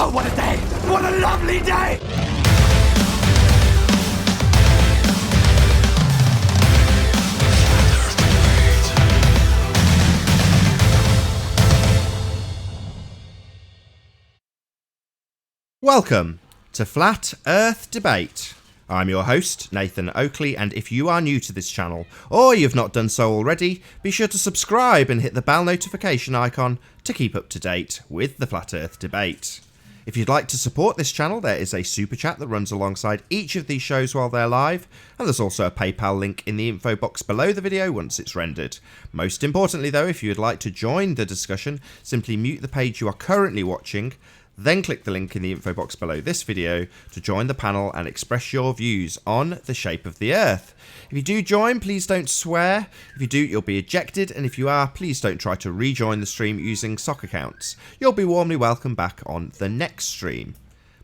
Oh, what a day! What a lovely day! Welcome to Flat Earth Debate. I'm your host, Nathan Oakley, and if you are new to this channel, or you've not done so already, be sure to subscribe and hit the bell notification icon to keep up to date with the Flat Earth Debate. If you'd like to support this channel, there is a super chat that runs alongside each of these shows while they're live, and there's also a PayPal link in the info box below the video once it's rendered. Most importantly though, if you'd like to join the discussion, simply mute the page you are currently watching, then click the link in the info box below this video to join the panel and express your views on the shape of the Earth. If you do join, please don't swear. If you do, you'll be ejected, and if you are, please don't try to rejoin the stream using sock accounts. You'll be warmly welcome back on the next stream.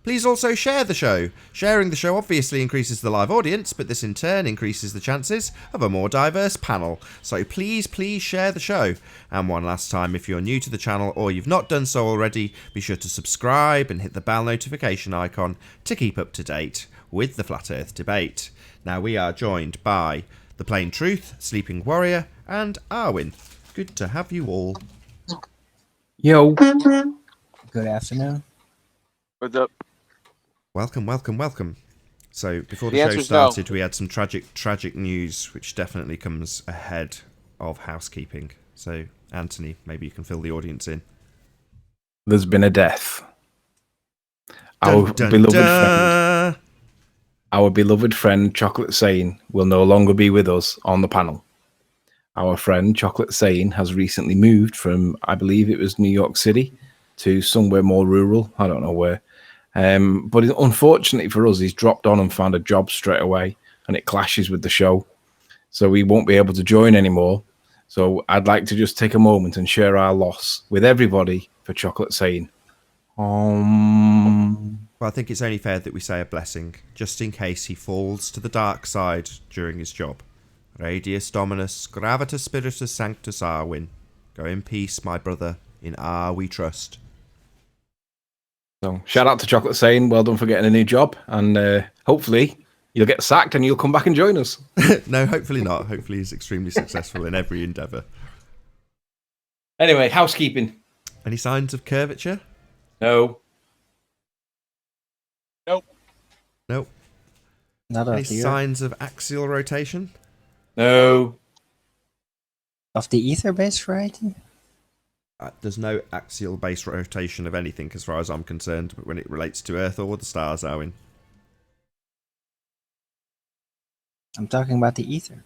Please also share the show. Sharing the show obviously increases the live audience, but this in turn increases the chances of a more diverse panel. So please share the show. And one last time, if you're new to the channel or you've not done so already, be sure to subscribe and hit the bell notification icon to keep up to date with the Flat Earth Debate. Now we are joined by The Plain Truth, Sleeping Warrior, and Arwin. Good to have you all. Yo. Good afternoon. What's up? Welcome. So before the show started, we had some tragic news, which definitely comes ahead of housekeeping. So, Anthony, maybe you can fill the audience in. There's been a death. Dun, dun. Our beloved friend Chocolate Sane will no longer be with us on the panel. Our friend Chocolate Sane has recently moved from, I believe it was New York City, to somewhere more rural. I don't know where. But unfortunately for us, he's dropped on and found a job straight away, and it clashes with the show. So we won't be able to join anymore. So I'd like to just take a moment and share our loss with everybody for Chocolate Sane. Well, I think it's only fair that we say a blessing, just in case he falls to the dark side during his job. Radius Dominus, Gravitas Spiritus Sanctus Arwin. Go in peace, my brother. In R we trust. So shout out to Chocolate Sane. Well done for getting a new job. And hopefully you'll get sacked and you'll come back and join us. No, hopefully not. Hopefully he's extremely successful in every endeavour. Anyway, housekeeping. Any signs of curvature? No. Nope. Not Any of the signs of axial rotation? No. of the ether-based variety. There's no axial base rotation of anything as far as I'm concerned when it relates to Earth or the stars, Owen. I'm talking about the ether.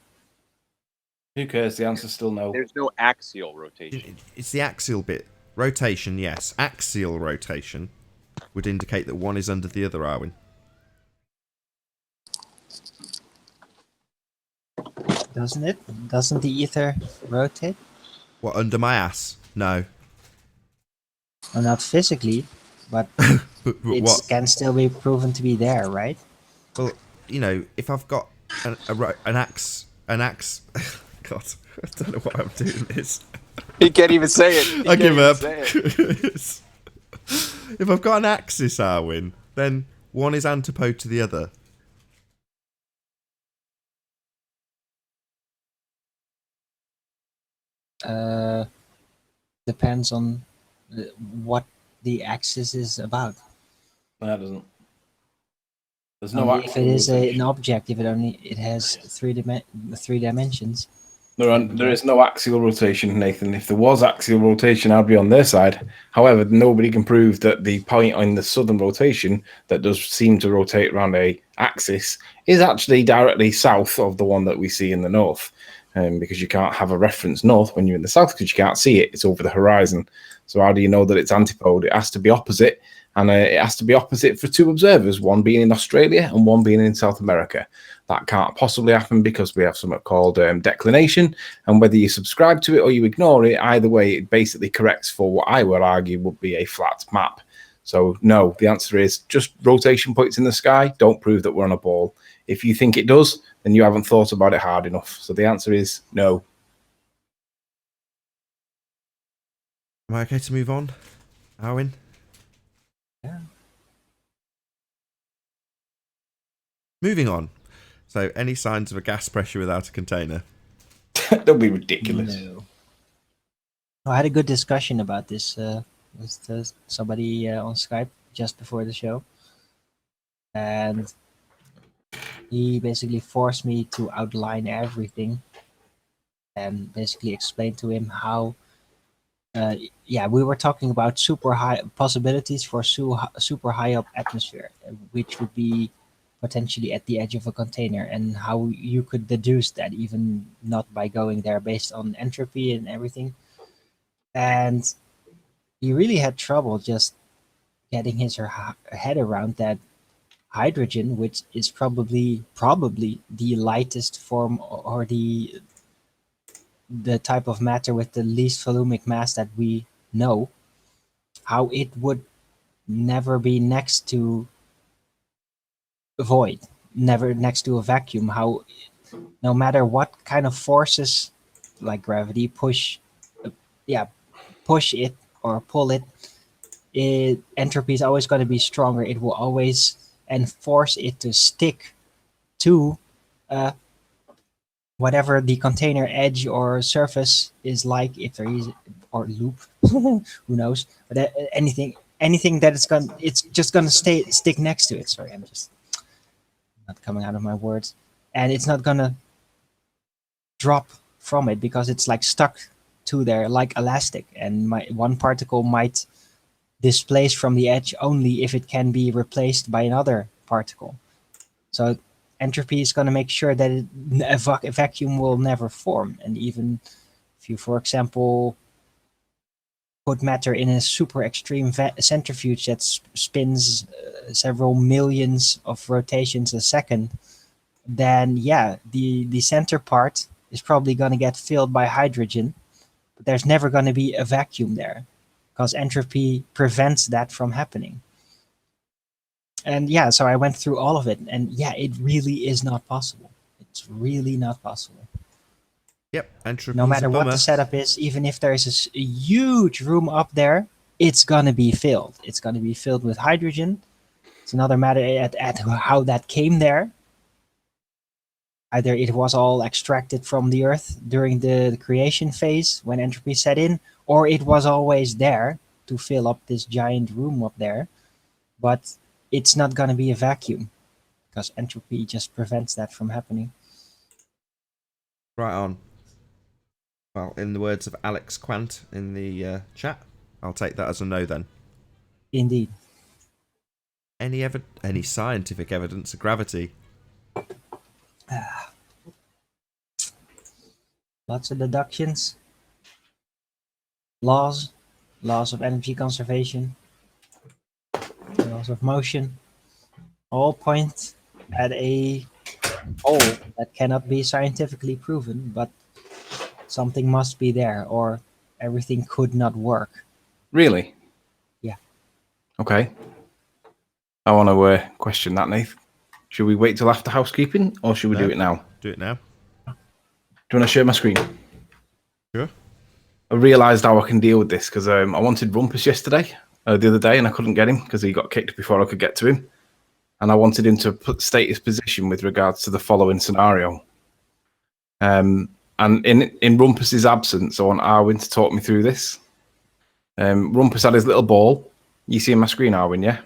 Who cares? The answer's still no. There's no axial rotation. It's the axial bit. Rotation, yes. Axial rotation would indicate that one is under the other, Arwin. Doesn't it? Doesn't the ether rotate? What, under my ass? No. Well, not physically, but But it what? can still be proven to be there, right? Well, you know, if I've got an axe, God, I don't know why I'm doing this. He can't even say it. I give up. If I've got an axis, Arwin, then one is antipode to the other. Depends on what the axis is about. That doesn't. There's Only no if it is an object, if it has three dimensions. There is no axial rotation, Nathan. If there was axial rotation, I'd be on their side. However, nobody can prove that the point on the southern rotation that does seem to rotate around a axis is actually directly south of the one that we see in the north. Because you can't have a reference north when you're in the south because you can't see it. It's over the horizon. So how do you know that it's antipode? It has to be opposite, and it has to be opposite for two observers, one being in Australia and one being in South America. That can't possibly happen because we have something called declination, and whether you subscribe to it or you ignore it, either way, it basically corrects for what I would argue would be a flat map. So no, the answer is just rotation points in the sky don't prove that we're on a ball. If you think it does, then you haven't thought about it hard enough. So the answer is no. Am I okay to move on, Arwin? Yeah. Moving on. So, any signs of a gas pressure without a container? Don't be ridiculous. No. I had a good discussion about this with somebody on Skype just before the show, and he basically forced me to outline everything and basically explain to him how. Yeah, we were talking about super high possibilities for super high up atmosphere, which would be potentially at the edge of a container, and how you could deduce that even not by going there based on entropy and everything. And he really had trouble just getting his or her head around that hydrogen, which is probably the lightest form or the type of matter with the least volumic mass that we know, how it would never be next to a void, never next to a vacuum, how no matter what kind of forces like gravity uh, yeah push it or pull it, entropy is always going to be stronger. It will always enforce it to stick to uh, whatever the container edge or surface is, like if there is, or loop, who knows, but anything that it's just gonna stick next to it. Sorry, I'm just not coming out of my words. And it's not gonna drop from it because it's like stuck to there like elastic, and one particle might displace from the edge only if it can be replaced by another particle. So entropy is going to make sure that a vacuum will never form. And even if you, for example, put matter in a super extreme centrifuge that spins several millions of rotations a second, then yeah, the center part is probably going to get filled by hydrogen, but there's never going to be a vacuum there because entropy prevents that from happening. And yeah, so I went through all of it, and yeah, it really is not possible. It's really not possible. Yep, entropy. No matter what the setup is, even if there is a huge room up there, it's gonna be filled. It's gonna be filled with hydrogen. It's another matter at how that came there. Either it was all extracted from the earth during the creation phase when entropy set in, or it was always there to fill up this giant room up there. But it's not going to be a vacuum because entropy just prevents that from happening. Right on. Well, in the words of Alex Quant in the chat, I'll take that as a no then. Indeed. Any scientific evidence of gravity? Lots of deductions, laws of energy conservation, laws of motion, all point at a whole that cannot be scientifically proven, but something must be there or everything could not work. Really? Yeah. Okay. I want to question that, Nath. Should we wait till after housekeeping, or should we do it now? Do it now. Do you want to share my screen? Sure. I realised how I can deal with this because I wanted Rumpus yesterday, the other day, and I couldn't get him because he got kicked before I could get to him. And I wanted him to state his position with regards to the following scenario. And in Rumpus's absence, I want Arwin to talk me through this. Rumpus had his little ball. You see on my screen, Arwin, yeah?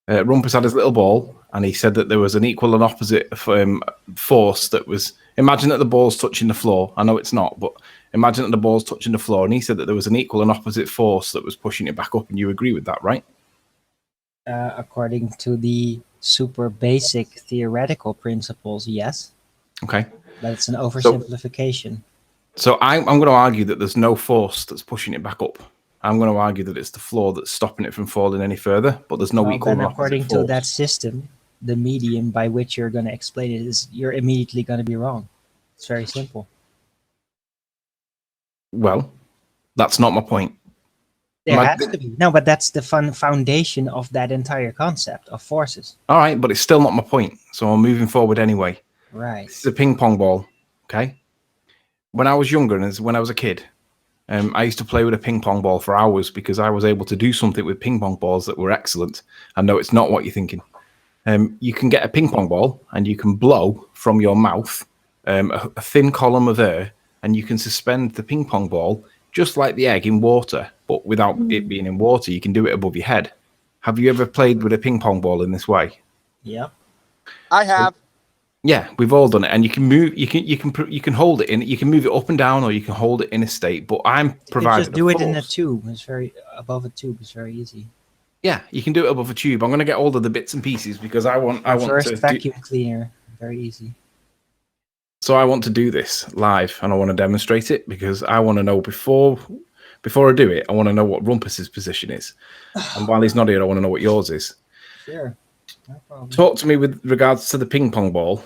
Rumpus had his little ball, and he said that there was an equal and opposite force that was... Imagine that the ball's touching the floor. I know it's not, but imagine that the ball's touching the floor, and he said that there was an equal and opposite force that was pushing it back up, and you agree with that, right? According to the super basic theoretical principles, yes. Okay. But it's an oversimplification. So I'm going to argue that there's no force that's pushing it back up. I'm going to argue that it's the floor that's stopping it from falling any further, but there's no equal and opposite according force. to that system, the medium by which you're going to explain it is you're immediately going to be wrong. It's very simple. Well, that's not my point. There has to be. No, but that's the foundation of that entire concept of forces. All right, but it's still not my point. So I'm moving forward anyway. Right. It's a ping pong ball, okay? When I was younger and when I was a kid, I used to play with a ping pong ball for hours because I was able to do something with ping pong balls that were excellent. I know it's not what you're thinking. You can get a ping pong ball and you can blow from your mouth a thin column of air, and you can suspend the ping pong ball just like the egg in water, but without it being in water. You can do it above your head. Have you ever played with a ping pong ball in this way? Yeah. I have. Yeah, we've all done it, and you can move. You can hold it in. You can move it up and down, or you can hold it in a state. But I'm You providing. just do it in a force. tube. It's very above a tube. It's very easy. Yeah, you can do it above a tube. I'm going to get all of the bits and pieces because I want First to vacuum cleaner. Very easy. So I want to do this live, and I want to demonstrate it because I want to know before I do it. I want to know what Rumpus's position is, and while he's not here, I want to know what yours is. Sure. No problem. Talk to me with regards to the ping pong ball.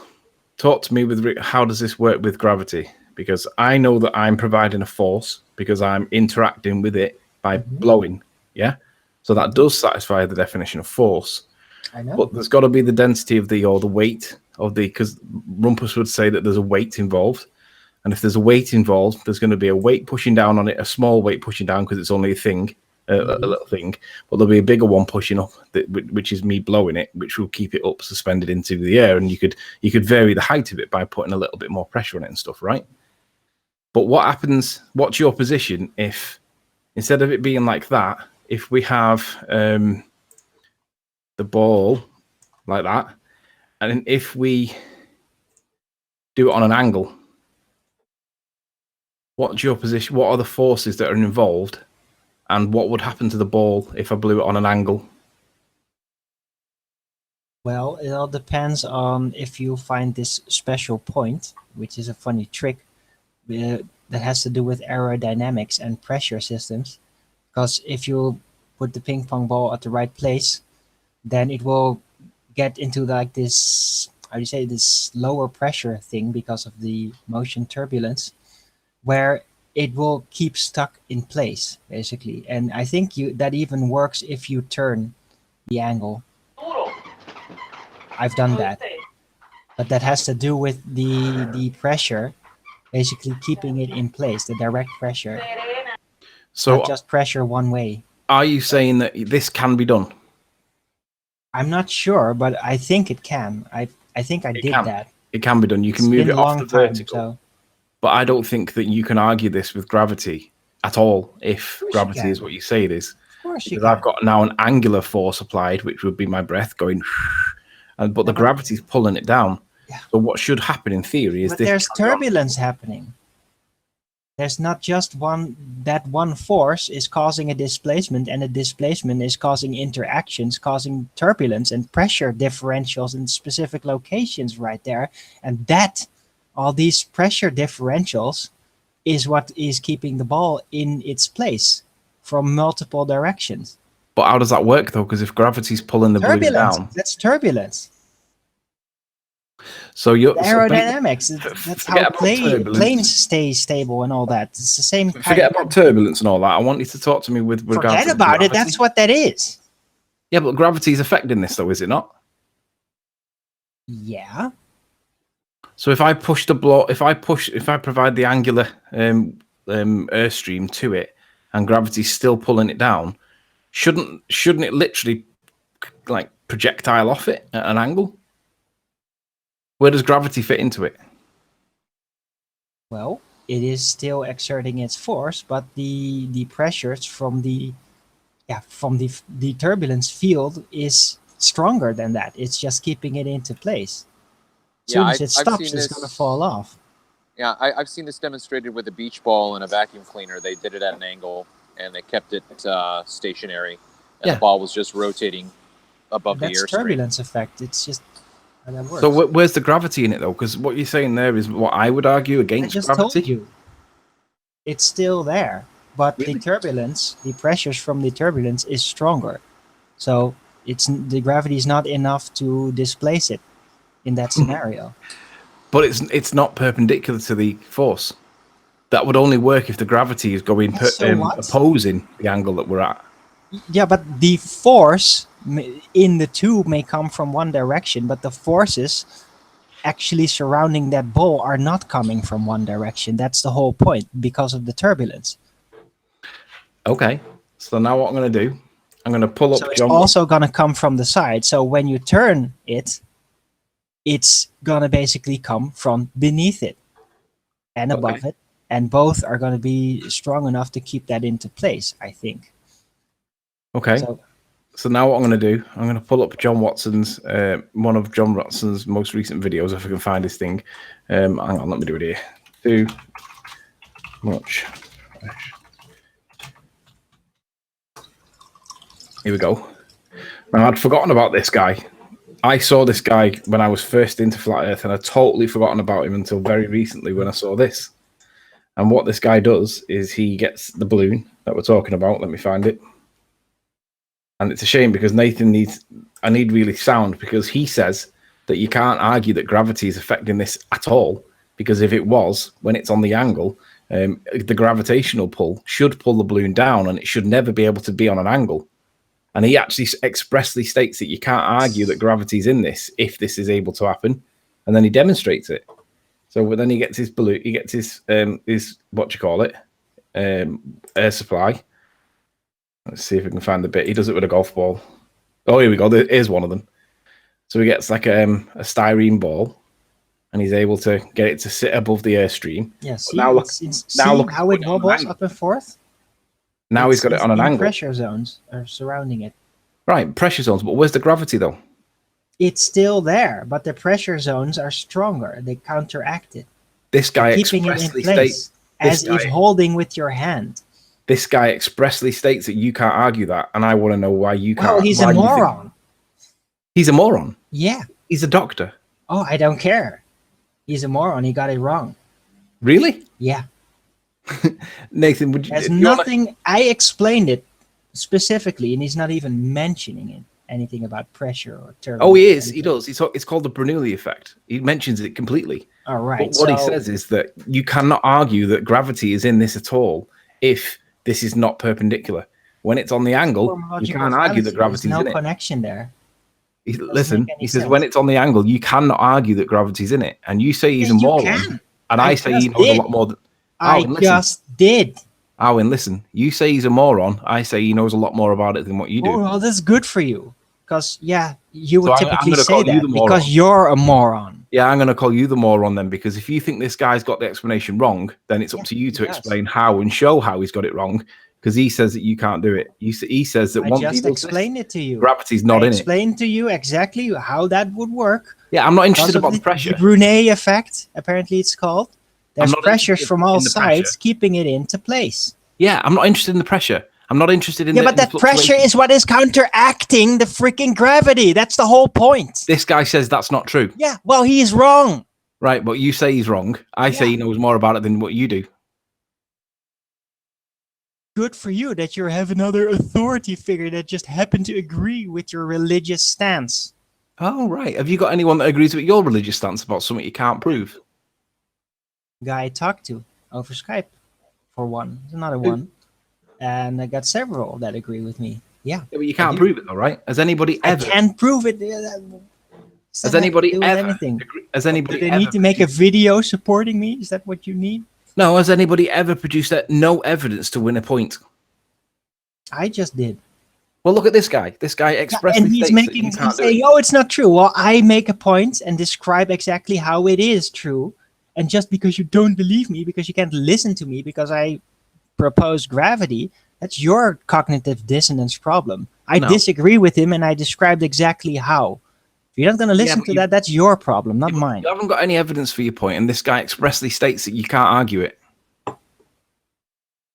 Talk to me with how does this work with gravity? Because I know that I'm providing a force because I'm interacting with it by blowing. Yeah, so that does satisfy the definition of force. I know. But there's got to be the density of the, or the weight of the, because Rumpus would say that there's a weight involved. And if there's a weight involved, there's going to be a weight pushing down on it, a small weight pushing down because it's only a thing, a little thing. But there'll be a bigger one pushing up, which is me blowing it, which will keep it up suspended into the air. And you could vary the height of it by putting a little bit more pressure on it and stuff, right? But what happens, what's your position if, instead of it being like that, if we have the ball like that, and if we do it on an angle, what's your position? What are the forces that are involved, and what would happen to the ball if I blew it on an angle? Well, it all depends on if you find this special point, which is a funny trick that has to do with aerodynamics and pressure systems. Because if you put the ping pong ball at the right place, then it will get into like this, how do you say, this lower pressure thing because of the motion turbulence, where it will keep stuck in place, basically. And I think that even works if you turn the angle. I've done that. But that has to do with the pressure, basically keeping it in place, the direct pressure. So Not just pressure one way. are you saying that this can be done? I'm not sure, but I think it can. I think I did can. that. It can be done. You can It's move been it a off long the time, vertical. so But I don't think that you can argue this with gravity at all if course you gravity can. is what you say it is. of course you Because I've can. got now an angular force applied, which would be my breath going, but the gravity's pulling it down. Yeah. So what should happen in theory is But this. there's turbulence happening. There's not just that one force is causing a displacement, and a displacement is causing interactions, causing turbulence and pressure differentials in specific locations right there. And all these pressure differentials is what is keeping the ball in its place from multiple directions. But how does that work though? Because if gravity's pulling the balloon Turbulence. down, That's turbulence. so you're Aerodynamics. That's how forget about turbulence. planes stay stable and all that. It's the same kind Forget of. about turbulence and all that. I want you to talk to me with regards Forget to about it. gravity. That's what that is. Yeah, but gravity's affecting this though, is it not? Yeah. So if I push the block, if I provide the angular airstream to it, and gravity's still pulling it down, shouldn't it literally like projectile off it at an angle? Where does gravity fit into it? Well, it is still exerting its force, but the pressures from the turbulence field is stronger than that. It's just keeping it into place. As soon as it stops, it's going to fall off. Yeah, I've seen this demonstrated with a beach ball and a vacuum cleaner. They did it at an angle, and they kept it stationary, and the ball was just rotating above the airstream. That's turbulence effect. It's just how that works. So where's the gravity in it though? Because what you're saying there is what I would argue I against just gravity. told you. It's still there, but Really? the turbulence, the pressures from the turbulence is stronger. So the gravity is not enough to displace it in that scenario. But it's not perpendicular to the force. That would only work if the gravity is going So what? opposing the angle that we're at. Yeah, but the force in the tube may come from one direction, but the forces actually surrounding that ball are not coming from one direction. That's the whole point, because of the turbulence. Okay. So now what I'm going to do, I'm going to pull up So it's John. also gonna come from the side. So when you turn it, it's gonna basically come from beneath it and above it, and both are gonna be strong enough to keep that into place, I think. Okay. So now what I'm going to do, I'm going to pull up John Watson's, one of John Watson's most recent videos, if I can find this thing. Hang on, let me do it here. Too much. Here we go. Now, I'd forgotten about this guy. I saw this guy when I was first into Flat Earth, and I'd totally forgotten about him until very recently when I saw this. And what this guy does is he gets the balloon that we're talking about. Let me find it. And it's a shame because Nathan I need really sound, because he says that you can't argue that gravity is affecting this at all, because if it was, when it's on the angle, the gravitational pull should pull the balloon down and it should never be able to be on an angle. And he actually expressly states that you can't argue that gravity's in this if this is able to happen. And then he demonstrates it. So then he gets his balloon, he gets his what you call it, air supply. Let's see if we can find the bit. He does it with a golf ball. Oh, here we go. Here's one of them. So he gets like a styrene ball, and he's able to get it to sit above the airstream. Yeah, see, now look, see how it wobbles up and forth? Now he's got it on an angle. Pressure zones are surrounding it. Right, pressure zones. But where's the gravity, though? It's still there, but the pressure zones are stronger. They counteract it. This guy keeping it in place, as if holding with your hand. This guy expressly states that you can't argue that, and I want to know why you can't. Oh, he's a moron. He's a moron? Yeah. He's a doctor. Oh, I don't care. He's a moron. He got it wrong. Really? Yeah. Nathan, would you... There's nothing... I explained it specifically, and he's not even mentioning it. Anything about pressure or turbulence. Oh, he is. He does. It's called the Bernoulli effect. He mentions it completely. All right. But what he says is that you cannot argue that gravity is in this at all if this is not perpendicular. When it's on the angle, you can't argue that gravity's in it. There's no connection there. Listen, he says when it's on the angle, you cannot argue that gravity's in it. And you say he's a moron. And I say he knows a lot more than... I just did. Owen, listen, you say he's a moron. I say he knows a lot more about it than what you do. Oh, well, that's good for you. Because, yeah, you would typically say that because you're a moron. Yeah, I'm going to call you the moron then, because if you think this guy's got the explanation wrong, then it's up to you to explain how and show how he's got it wrong, because he says that you can't do it. He says that I just explained it to you. Gravity's not in it. I explained to you exactly how that would work. Yeah, I'm not interested about the pressure. The Brunei effect, apparently it's called. There's pressures from all sides keeping it into place. Yeah, I'm not interested in the pressure. I'm not interested in but that pressure is what is counteracting the freaking gravity. That's the whole point. This guy says that's not true. Yeah, well, he's wrong. Right, but you say he's wrong. I say he knows more about it than what you do. Good for you that you have another authority figure that just happened to agree with your religious stance. Oh, right. Have you got anyone that agrees with your religious stance about something you can't prove? Guy I talked to over Skype, for one. There's another one. And I got several that agree with me. Yeah, but you can't prove it, though, right? Has anybody ever? I can't prove it. Has anybody ever? Anything? Has anybody? Do they need to make a video supporting me? Is that what you need? No. Has anybody ever produced no evidence to win a point? I just did. Well, look at this guy. This guy expressly and he's saying, "Oh, it's not true." Well, I make a point and describe exactly how it is true. And just because you don't believe me, because you can't listen to me, because I propose gravity, that's your cognitive dissonance problem. I disagree with him, and I described exactly how. If you're not going to listen to that, that's your problem, not mine. You haven't got any evidence for your point, and this guy expressly states that you can't argue it.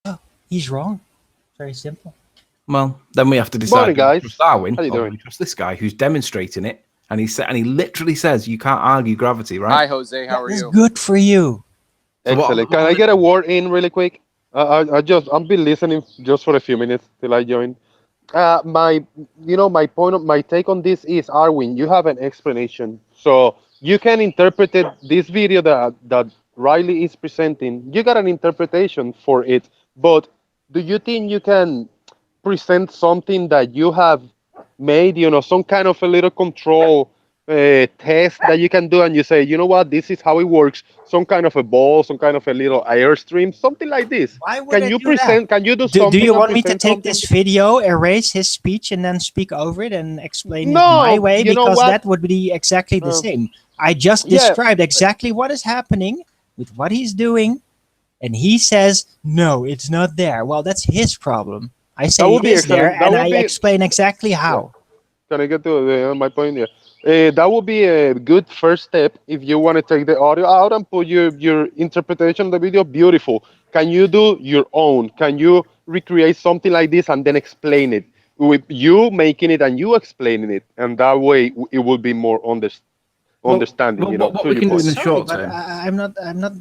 Oh, he's wrong. Very simple. Well, then we have to decide. Morning, guys. Trust Darwin, how you doing? Trust this guy who's demonstrating it, and he literally says you can't argue gravity, right? Hi, Jose. How are you? That's good for you. Excellent. Can I get a word in really quick? I've been listening just for a few minutes till I join. My take on this is, Arwin, you have an explanation, so you can interpret this video that Riley is presenting. You got an interpretation for it, but do you think you can present something that you have made, some kind of a little control test that you can do, and you say, you know what, this is how it works. Some kind of a ball, some kind of a little airstream, something like this. Why would Can I you do that? present? Can you do Do something? you and want me to present take something? this video, erase his speech, and then speak over it and explain it No, my way? you know Because what? that would be exactly the same. I just Yeah. described exactly what is happening with what he's doing, and he says, no, it's not there. Well, that's his problem. I say would it be is there, excellent. That and would I be- explain exactly how. Can I get to my point here? That would be a good first step if you want to take the audio out and put your interpretation of the video. Beautiful. Can you do your own? Can you recreate something like this and then explain it with you making it and you explaining it, and that way it will be more understanding. well, You know, what to we your can do point. in the Sorry, short but term. I'm not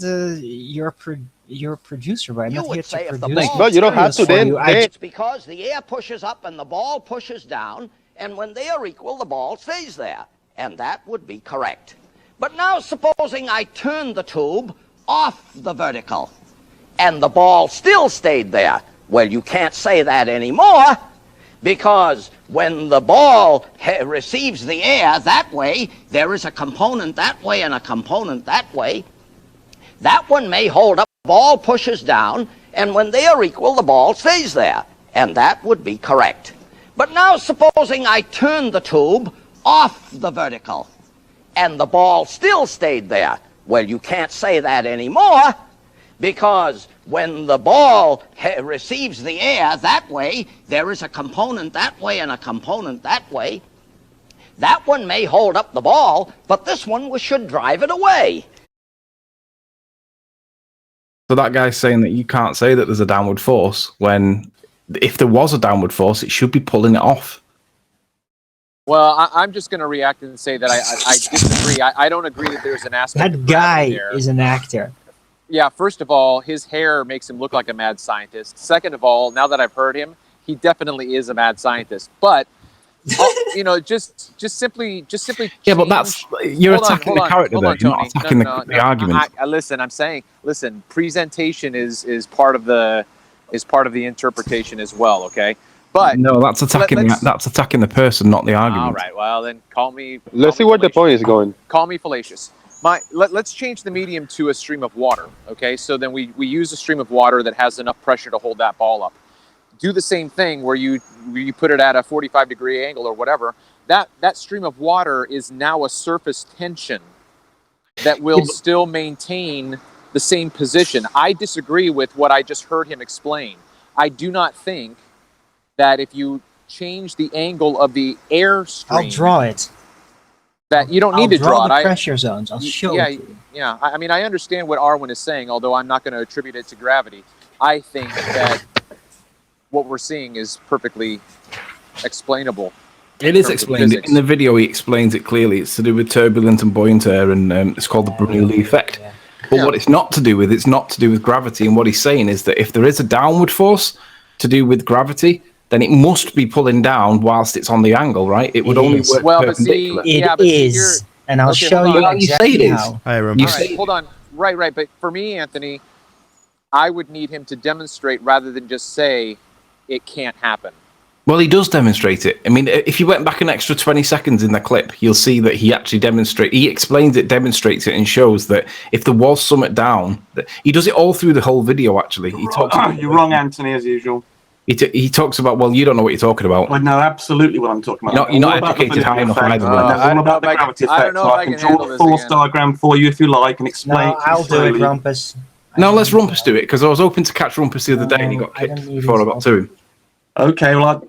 your producer, but I'm You not would here say to if the produce ball- No, you don't have materials to. for Then, you. then It's because the air pushes up and the ball pushes down, and when they are equal, the ball stays there. And that would be correct. But now supposing I turn the tube off the vertical, and the ball still stayed there. Well, you can't say that anymore, because when the ball receives the air that way, there is a component that way and a component that way. That one may hold up, the ball pushes down, and when they are equal, the ball stays there. And that would be correct. But now supposing I turn the tube off the vertical, and the ball still stayed there. Well, you can't say that anymore, because when the ball receives the air that way, there is a component that way and a component that way. That one may hold up the ball, but this one should drive it away. So that guy's saying that you can't say that there's a downward force when, if there was a downward force, it should be pulling it off. Well, I'm just going to react and say that I disagree. I don't agree that there's an aspect That of gravity guy there. is an actor. Yeah, first of all, his hair makes him look like a mad scientist. Second of all, now that I've heard him, he definitely is a mad scientist. But just simply. Yeah, but that's you're attacking the character there. You're not attacking the argument. Listen, I'm saying, presentation is part of the interpretation as well. Okay, but no, that's attacking the person, not the argument. all right. Well, then call me. let's see where the point is going. Call me fallacious. Let's change the medium to a stream of water. Okay, so then we use a stream of water that has enough pressure to hold that ball up. Do the same thing where you put it at a 45-degree angle or whatever. That stream of water is now a surface tension that will still maintain the same position. I disagree with what I just heard him explain. I do not think that if you change the angle of the airstream, I'll draw it. That you don't need to draw it. The pressure zones. I'll show it to you. Yeah. I mean, I understand what Arwen is saying, although I'm not going to attribute it to gravity. I think that what we're seeing is perfectly explainable. It is explained in the video. He explains it clearly. It's to do with turbulent and buoyant air, and it's called the Bernoulli effect. Yeah. But what it's not to do with, gravity. And what he's saying is that if there is a downward force to do with gravity, then it must be pulling down whilst it's on the angle, right? It would only work perpendicular. It is, and I'll show you exactly how. Hold on. Right. But for me, Anthony, I would need him to demonstrate rather than just say it can't happen. Well, he does demonstrate it. I mean, if you went back an extra 20 seconds in the clip, you'll see that he actually he explains it, demonstrates it, and shows that if there was something down, he does it all through the whole video, actually. You're wrong, Anthony, as usual. He talks about, well, you don't know what you're talking about. Well, no, absolutely what I'm talking about. You're not educated high enough either. I all about the gravity effect, so I can draw a force diagram for you if you like and explain. No, I'll do it, Rumpus. No, let's Rumpus do it, because I was hoping to catch Rumpus the other day and he got kicked before I got to him. Okay, well,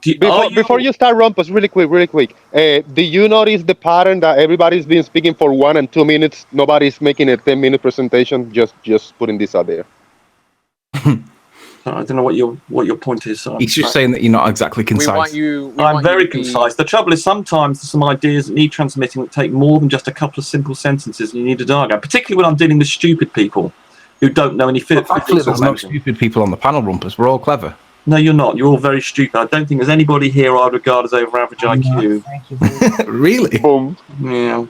before you start, Rumpus, really quick. Do you notice the pattern that everybody's been speaking for 1 and 2 minutes? Nobody's making a 10-minute presentation. Just putting this out there. I don't know what your point is. He's just saying that you're not exactly concise. I'm very concise. The trouble is sometimes there's some ideas that need transmitting that take more than just a couple of simple sentences, and you need a diagram. Particularly when I'm dealing with stupid people who don't know any physics. Actually, there's no stupid people on the panel, Rumpus. We're all clever. No, you're not. You're all very stupid. I don't think there's anybody here I regard as over average IQ. Thank you. Really? Boom. Yeah.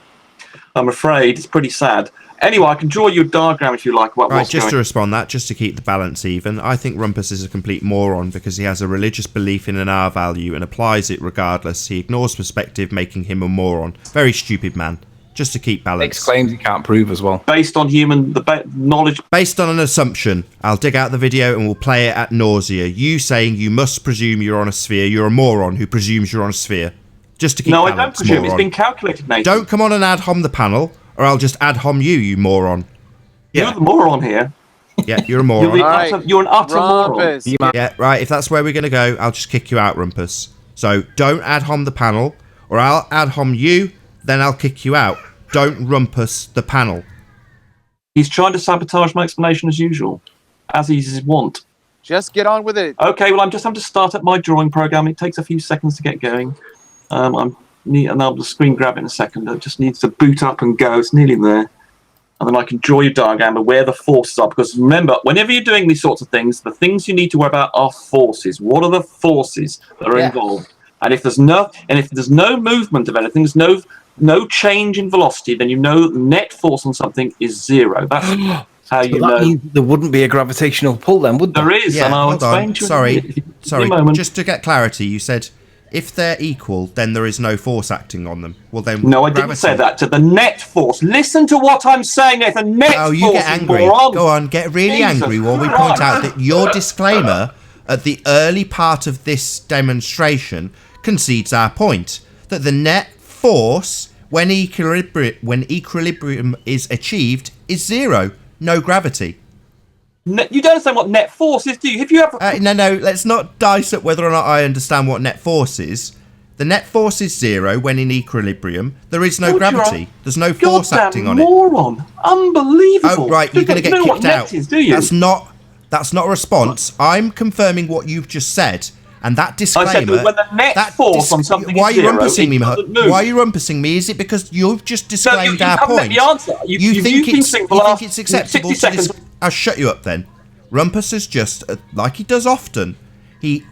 I'm afraid it's pretty sad. Anyway, I can draw you a diagram if you like. Right, just to respond that, just to keep the balance even, I think Rumpus is a complete moron because he has a religious belief in an R value and applies it regardless. He ignores perspective, making him a moron. Very stupid man. Just to keep balance. Makes claims he can't prove as well. Based on knowledge. Based on an assumption. I'll dig out the video and we'll play it at nausea. You saying you must presume you're on a sphere. You're a moron who presumes you're on a sphere. Just to keep balance. No, I don't presume. Moron. It's been calculated, Nathan. Don't come on and ad hom the panel, or I'll just ad hom you, you moron. You're the moron here. Yeah, you're a moron. You're an utter moron. Yeah, right, if that's where we're going to go, I'll just kick you out, Rumpus. So don't ad hom the panel, or I'll ad hom you, then I'll kick you out. Don't Rumpus the panel. He's trying to sabotage my explanation as usual, as is his want. Just get on with it. Okay, well, I'm just having to start up my drawing program. It takes a few seconds to get going. And I'll just screen grab it in a second. It just needs to boot up and go. It's nearly there. And then I can draw your diagram of where the forces are. Because remember, whenever you're doing these sorts of things, the things you need to worry about are forces. What are the forces that are involved? And if there's no movement of anything, there's no change in velocity, then you know that the net force on something is zero. That's how you know. Means there wouldn't be a gravitational pull then, would there? There is, and I'll explain to you. Sorry. Just to get clarity, you said if they're equal, then there is no force acting on them. Well, then no, I didn't say that. To the net force. Listen to what I'm saying, Nathan. Net force. Oh, you get angry. Go on, get really angry while we point out that your disclaimer at the early part of this demonstration concedes our point that the net force when equilibrium is achieved is zero, no gravity. You don't understand what net force is, do you? If you have no, let's not dice up whether or not I understand what net force is. The net force is zero when in equilibrium. There is no gravity. There's no force acting on it. Moron! Unbelievable! Oh right, you're going to get kicked out. Is, do you? That's not a response. I'm confirming what you've just said. And that disclaimer. I said when the net force on something why is zero, rumpusing me? Why are you rumpusing me? Is it because you've just disclaimed our point? The answer. You think it's acceptable to I'll shut you up then. Rumpus is just, like he does often, he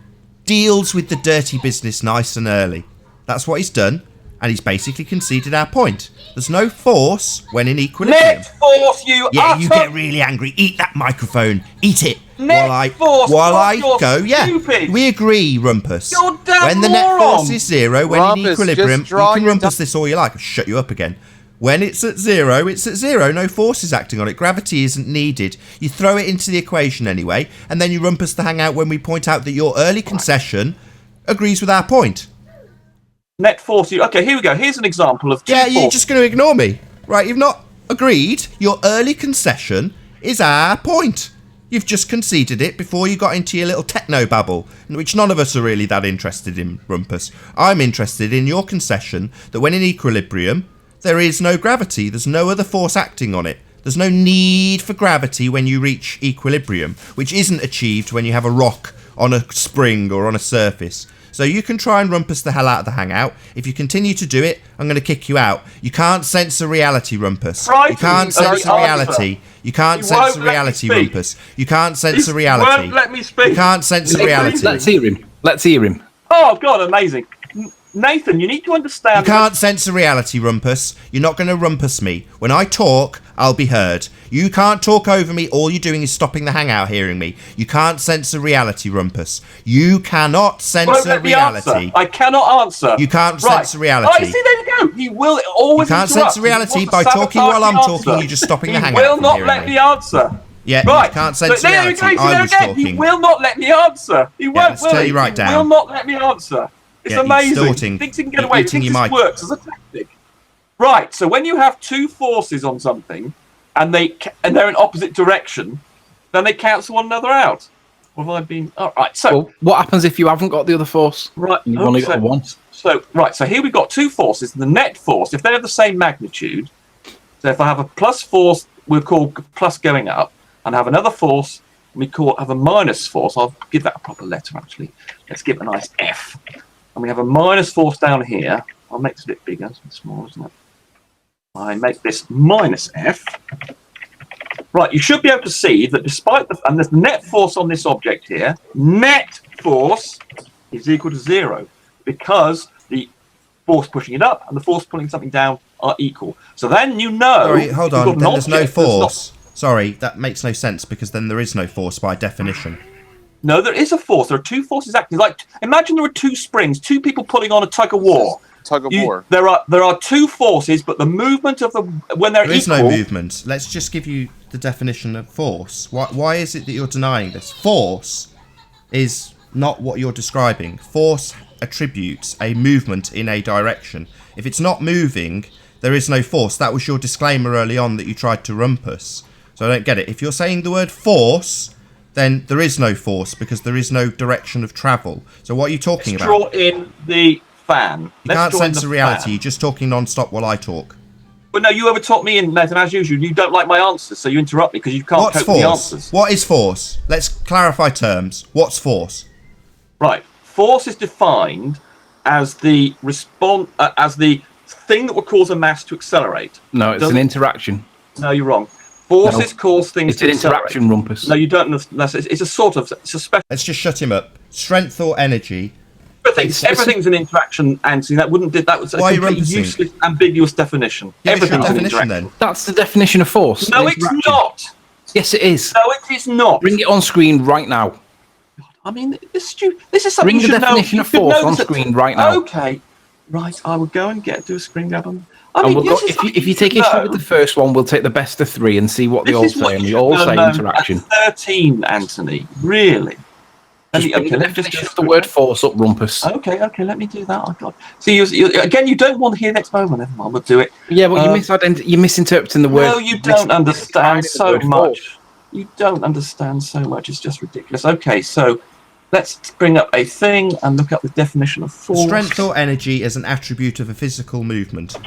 deals with the dirty business nice and early. That's what he's done, and he's basically conceded our point. There's no force when in equilibrium. Net force, you you get really angry. Eat that microphone. Eat it. Net force. While I go, stupid. We agree, Rumpus. You're damn when the net force is zero, when in equilibrium, you can Rumpus this all you like. I'll shut you up again. When it's at zero, it's at zero. No force is acting on it. Gravity isn't needed. You throw it into the equation anyway, and then you Rumpus the hangout when we point out that your early concession agrees with our point. Net force. Okay, here we go. Here's an example of you're just going to ignore me. Right, you've not agreed. Your early concession is our point. You've just conceded it before you got into your little techno-babble, which none of us are really that interested in, Rumpus. I'm interested in your concession that when in equilibrium, there is no gravity. There's no other force acting on it. There's no need for gravity when you reach equilibrium, which isn't achieved when you have a rock on a spring or on a surface. So you can try and Rumpus the hell out of the hangout. If you continue to do it, I'm going to kick you out. You can't censor reality, Rumpus. You can't censor reality. You can't censor reality, Rumpus. You can't censor reality. Won't let me speak. You can't censor reality. Let's hear him. Let's hear him. Oh, God, amazing. Nathan, you need to understand... You can't censor reality, Rumpus. You're not going to Rumpus me. When I talk, I'll be heard. You can't talk over me. All you're doing is stopping the hangout hearing me. You can't censor reality, Rumpus. You cannot censor reality. I cannot answer. You can't censor reality. Oh, see, there you go. He will always You can't censor reality by talking while I'm talking. You're just stopping the hangout. He will not let me answer. Yeah, right. You can't censor reality. I was talking. He will not let me answer. He won't, will he? Right down. He will not let me answer. It's amazing. He thinks he can get away. He thinks this works as a tactic. Right, so when you have two forces on something and they're in opposite direction, then they cancel one another out. What have I been... All right, so... Well, what happens if you haven't got the other force? Right. You've only got one. So here we've got two forces. The net force, if they have the same magnitude, so if I have a plus force, we'll call plus going up, and have another force, have a minus force. I'll give that a proper letter, actually. Let's give it a nice F. And we have a minus force down here. I'll make this a bit bigger. It's a bit small, isn't it? I make this minus F. Right, you should be able to see that despite and there's net force on this object here, net force is equal to zero because the force pushing it up and the force pulling something down are equal. So then you know. Sorry, hold you've on. got Then an there's no object that's not- force. Sorry, that makes no sense because then there is no force by definition. No, there is a force. There are two forces acting. Like, imagine there were two springs, two people pulling on a tug of war. Tug of war. There are two forces, but the movement of when they're There is equal. no movement. Let's just give you the definition of force. Why is it that you're denying this? Force is not what you're describing. Force attributes a movement in a direction. If it's not moving, there is no force. That was your disclaimer early on that you tried to rumpus. So I don't get it. If you're saying the word force, then there is no force because there is no direction of travel. So what are you talking Let's about? draw in the fan. You can't censor reality. You're just talking non-stop while I talk. But no, you overtalk me, and Nathan, as usual, you don't like my answers, so you interrupt me because you can't What's cope with the force? answers. What is force? Let's clarify terms. What's force? Right. Force is defined as the as the thing that will cause a mass to accelerate. No, it's an interaction. No, you're wrong. Forces cause things It's to an accelerate. interaction, Rumpus. No, you don't. It's a sort of. It's a special. Let's just shut him up. Strength or energy? Everything's an interaction, Anthony. That was a Why are you completely rumpusing? useless, ambiguous definition. Give us your Everything's an definition interaction. then. That's the definition of force. No, an it's interaction. not. Yes, it is. No, it is not. Bring it on screen right now. I mean, this is something Bring you the should know. definition You of should force know on that- screen right now. Okay, right. I will go and do a screen grab on. I And mean, we'll go, this is if something you take should issue know. with the first one, we'll take the best of three and see what they This all is what say. And you we all should say know. interaction. At 13, Anthony. Really? Just bring the let me just definition do of the word force up, Rumpus. Okay, let me do that. Oh, God. See, again, you don't want to hear next moment. Never mind, we'll do it. Yeah, but you're misinterpreting the word. No, you don't understand the so word much. force. You don't understand so much. It's just ridiculous. Okay, so let's bring up a thing and look up the definition of force. Strength or energy is an attribute of a physical movement.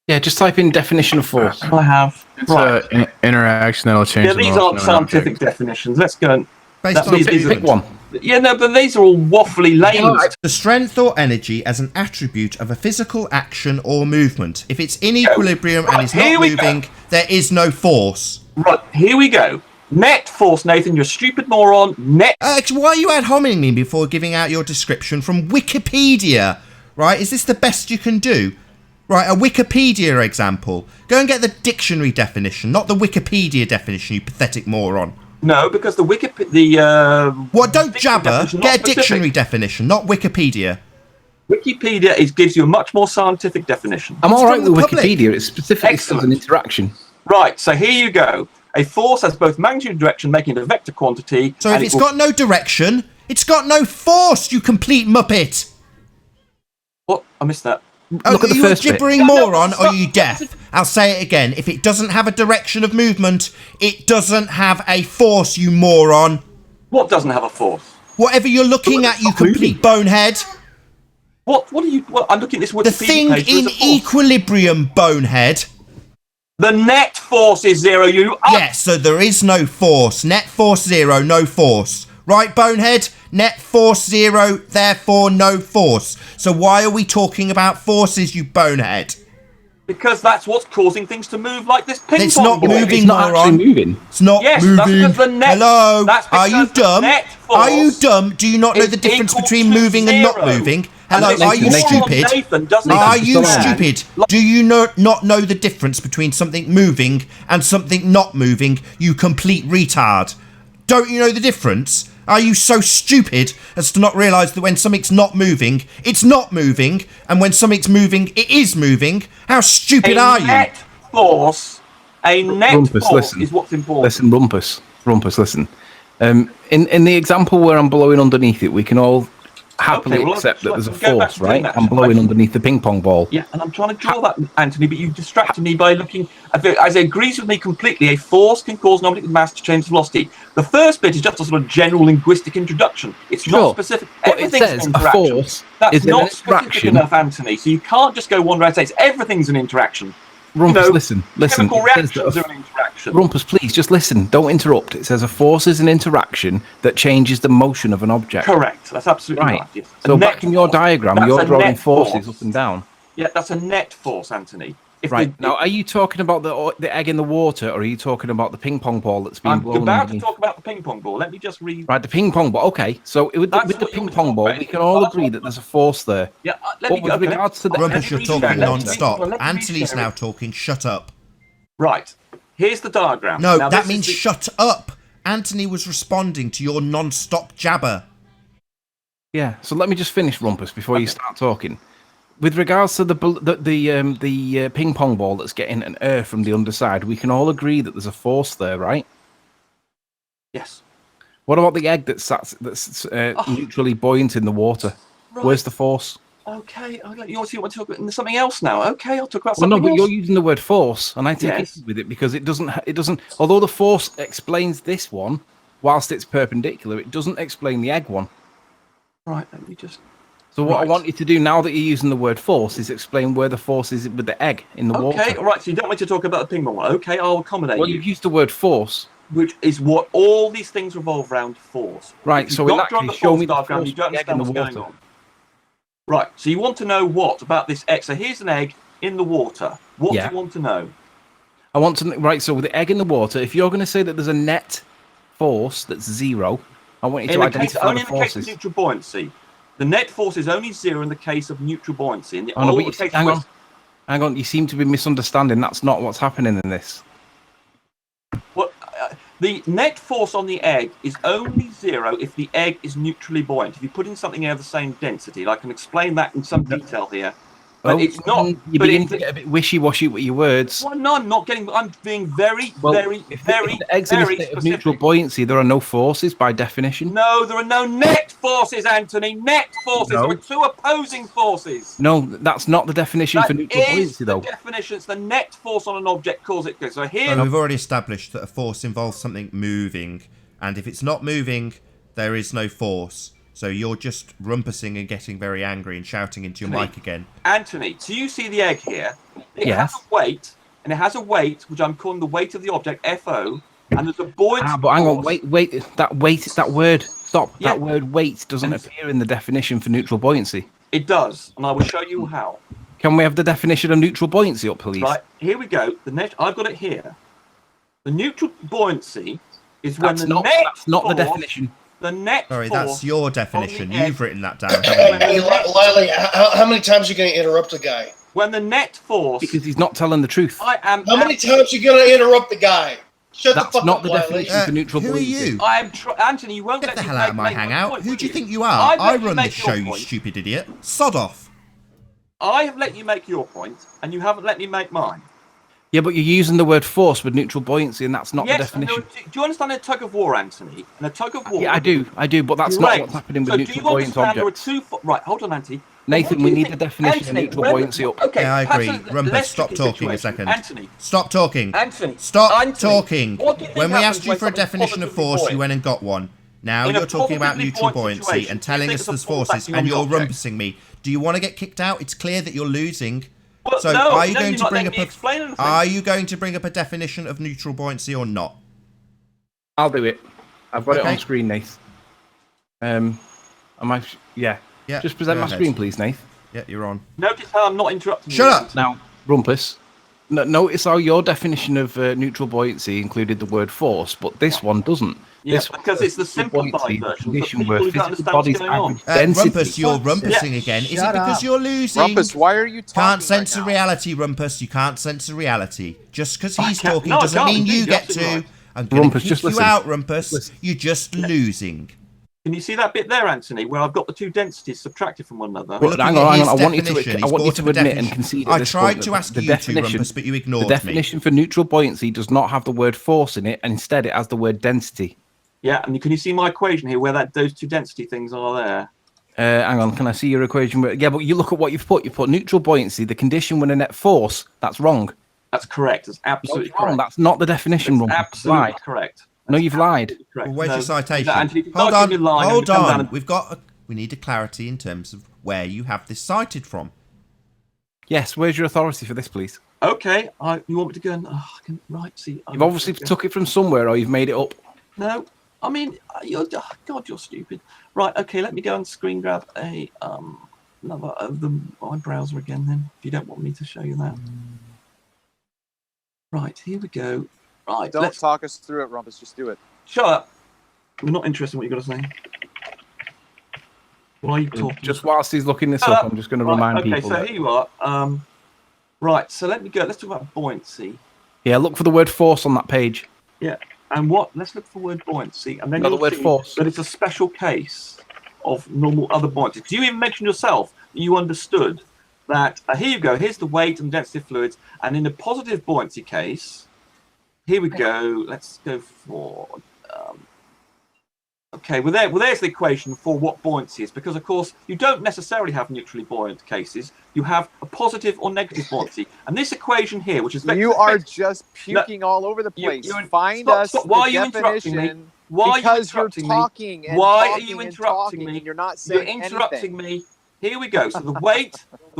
Yeah, just type in definition of force. I have. It's Right. interaction that'll change Yeah, the these motion aren't of an scientific object. definitions. Let's go and. Based That on means Pick movement. one. Yeah, no, but these are all waffly lames. The strength or energy as an attribute of a physical action or movement. If it's in equilibrium and is Here not we go. moving, there is no force. Right, here we go. Net force, Nathan, you're a stupid moron. Net. Why are you ad hominem me before giving out your description from Wikipedia? Right, is this the best you can do? Right, a Wikipedia example. Go and get the dictionary definition, not the Wikipedia definition, you pathetic moron. No, because the What, don't jabber. definition, not Get a specific. dictionary definition, not Wikipedia. Wikipedia gives you a much more scientific definition. I'm all It's right from with the public. Wikipedia. It specifically says Excellent. an interaction. Right, so here you go. A force has both magnitude and direction, making it a vector quantity. So if and it's got no direction, it's got no force, you complete muppet. What? I missed that. Look at the are you first a bit. gibbering No, no, moron or stop. are you deaf? I'll say it again. If it doesn't have a direction of movement, it doesn't have a force, you moron. What doesn't have a force? Whatever you're looking at, you Stop moving. complete bonehead. What are you... I'm looking at this Wikipedia The thing page. There is in a force. equilibrium, bonehead. The net force is zero, you... Yes, so there is no force. Net force 0, no force. Right, bonehead? Net force 0, therefore no force. So why are we talking about forces, you bonehead? Because that's what's causing things to move like this ping-pong It's not ball. moving, It's not moron. actually moving. It's not Yes, moving. that's because the net- Hello? that's Are you because the dumb? net Are you force dumb? Do you not know is the difference equal between to moving and not zero. moving? And Hello, this are you moron stupid? Nathan doesn't Are even you understand. stupid? Do you not know the difference between something moving and something not moving, you complete retard? Don't you know the difference? Are you so stupid as to not realise that when something's not moving, it's not moving, and when something's moving, it is moving? How stupid are you? Net force, a net Rumpus, force listen. is what's important. Listen, Rumpus, listen. In the example where I'm blowing underneath it, we can all happily Okay, well, accept that let's there's a go back force, to doing right? that. I'm blowing underneath the ping pong ball. Yeah, and I'm trying to draw that, Anthony, but you distracted me by looking. As it agrees with me completely, a force can cause an object of mass to change velocity. The first bit is just a sort of general linguistic introduction. It's not Sure, specific. but it Everything's says an a interaction. force That's is an not specific interaction. enough, Anthony. So you can't just go one round and say it's everything's an interaction. Rumpus, know, listen. Chemical It says that reactions are an interaction. Rumpus, please, just listen. Don't interrupt. It says a force is an interaction that changes the motion of an object. Correct. That's absolutely Right. Yes. So A back net in your force. diagram, That's you're a drawing net forces force. up and down. Yeah, that's a net force, Anthony. Now, are you talking about the egg in the water, or are you talking about the ping pong ball that's being blown? I'm about underneath? to talk about the ping pong ball. Let me just read. Right, the ping pong ball. Okay, so with the ping pong ball, we can all agree that there's a force there. Yeah, But with regards to the Rumpus, you're talking non-stop. Let me Anthony's share now it. talking. Shut up. Right. Here's the diagram. No, Now, that this means is the- shut up. Anthony was responding to your non-stop jabber. Yeah, so let me just finish, Rumpus, before you start talking. With regards to the ping pong ball that's getting an air from the underside, we can all agree that there's a force there, right? Yes. What about the egg that's neutrally buoyant in the water? Right. Where's the force? Okay. You want to talk about something else now? Okay, I'll talk about Well, something no, but else. you're using the word force, and I take Yes. issue with it because it doesn't. Although the force explains this one, whilst it's perpendicular, it doesn't explain the egg one. Right. Let me just. So what I want you to do now that you're using the word force is explain where the force is with the egg in the water. Okay. All right. So you don't want me to talk about the ping pong one? Okay, I'll accommodate Well, you. you've used the word force. Which is what all these things revolve around force. Right, If so you've in not that drawn case, the show force me the diagram, force you don't of the egg in understand the what's going water. on. Right, so you want to know what about this egg? So here's an egg in the water. What do you want to know? I want to right. So with the egg in the water, if you're going to say that there's a net force that's 0, I want you to identify Only the in the case of forces. neutral buoyancy. The net force is only 0 in the case of neutral buoyancy. And Oh, no, but hang on. You seem to be misunderstanding. That's not what's happening in this. Well, the net force on the egg is only 0 if the egg is neutrally buoyant. If you put in something of the same density, I can explain that in some detail here. But it's not. You begin to get a bit wishy-washy with your words. Well, no, I'm not getting. I'm being very, If the egg's in a state of neutral buoyancy, there are no forces by definition. No, there are no net forces, Anthony. Net forces. No. There are two opposing forces. No, that's not the definition for neutral buoyancy, though. The definition. It's the net force on an object causes it to go. So here. So we've already established that a force involves something moving, and if it's not moving, there is no force. So you're just rumpusing and getting very angry and shouting into your mic again. Anthony, do you see the egg here? It has a weight, and it has a weight, which I'm calling the weight of the object, FO, and there's a buoyancy. But hang on, wait. That word, stop. Yeah. That word weight doesn't appear in the definition for neutral buoyancy. It does, and I will show you how. Can we have the definition of neutral buoyancy up, please? Right, here we go. I've got it here. The neutral buoyancy is when that's the net That's not force, the definition. The net Sorry, force that's your definition. You've written that down, haven't Hey, Lily, how many times are you going to interrupt the guy? When the net force... Because he's not telling the truth. I am... How many times are you going to interrupt the guy? Shut the fuck That's not up, the Lily. definition for neutral who are buoyancy. you? I am... Anthony, you won't Get let the me hell out of my make hangout. Who do you point think you are? I run this show, you point. stupid idiot. Sod off. I have let you make your point, and you haven't let me make mine. Yeah, but you're using the word force with neutral buoyancy, and that's not the Yes, definition. do you understand a tug of war, Anthony? And a tug of war... Yeah, I do, but that's not what's happening with neutral buoyant objects. There are two... Right, hold on, Anthony. Nathan, we need the definition of neutral buoyancy up. Okay, yeah, I agree. Rumpus, stop talking a second. Anthony. Stop talking. Anthony. Stop talking. What do you think When we asked you happens for a when something's definition of force, positively you went and got one. Now In a you're talking about positively neutral buoyant buoyancy situation, and do you telling think us there's there's a force forces, acting on and the you're object? rumpusing me. Do you want to get kicked out? It's clear that you're losing. Well, So no, are you no, going you're to not bring letting up me explain anything. Are you going to bring up a definition of neutral buoyancy or not? I'll do it. I've got it Okay. on screen, Nath. Am I? Yeah. Yeah. Just present go my ahead. screen, please, Nath. Yeah, you're on. Notice how I'm not interrupting Shut you. up! Now, Rumpus, notice how your definition of neutral buoyancy included the word force, but this one doesn't. Yeah, This because it's the simplified version. Condition For where people who don't physical understand what's body's going on. average density. Rumpus, you're rumpusing again. Is it Shut because up. you're losing? Rumpus, why are you talking Can't censor right now? reality, Rumpus. You can't censor reality. Just because I he's can't- talking no, I doesn't can't mean indeed, you you're get absolutely to. right. I'm going Rumpus, to just kick you listen. out, Rumpus. listen. You're just losing. Can you see that bit there, Anthony, where I've got the two densities subtracted from one another? We're But looking hang on, at hang his on. I want you definition. to He's admit brought up a and definition. concede. I at this tried point to that ask the you to, definition, Rumpus, but you the ignored me. definition for neutral buoyancy does not have the word force in it, and instead it has the word density. Yeah, and can you see my equation here, where those two density things are there? Hang on, can I see your equation? Yeah, but you look at what you've put. You put neutral buoyancy, the condition when a net force. That's wrong. That's correct. That's absolutely That's wrong. correct. That's not the definition, That's Rumpus. absolutely Lied. correct. No, you've lied. Correct. Well, where's No, your citation? no, Anthony, if you Hold start on, giving me a line, hold I'm gonna come on. down and- We need a clarity in terms of where you have this cited from. Yes, where's your authority for this, please? Okay, you want me to go and... right, see... You've obviously took it from somewhere, or you've made it up. No, I mean, God, you're stupid. Right, okay, let me go and screen grab another of my browser again then, if you don't want me to show you that. Right, here we go. Right, Don't let's talk us through it, Rumpus. Just do it. shut up. We're not interested in what you've got to say. Why are you talking? Just whilst he's looking this Shut up, up. I'm just going to Right, remind okay, people. so That, here you are. Right, so let me go. Let's talk about buoyancy. yeah, look for the word force on that page. Yeah, and let's look for the word buoyancy, and then No, the you'll word see force. that it's a special case of normal other buoyancy. Because you even mentioned yourself that you understood that, here you go, here's the weight and density of fluids, and in the positive buoyancy case, here we go, let's go for, okay, well, there's the equation for what buoyancy is, because of course you don't necessarily have neutrally buoyant cases. You have a positive or negative buoyancy, and this equation here, which is You are just puking all over the place. Find us stop. Why are the you interrupting me? definition. Why because are you you're interrupting me? talking and Why are talking you and interrupting talking me? and you're not You're saying interrupting anything. me. Here we go. So the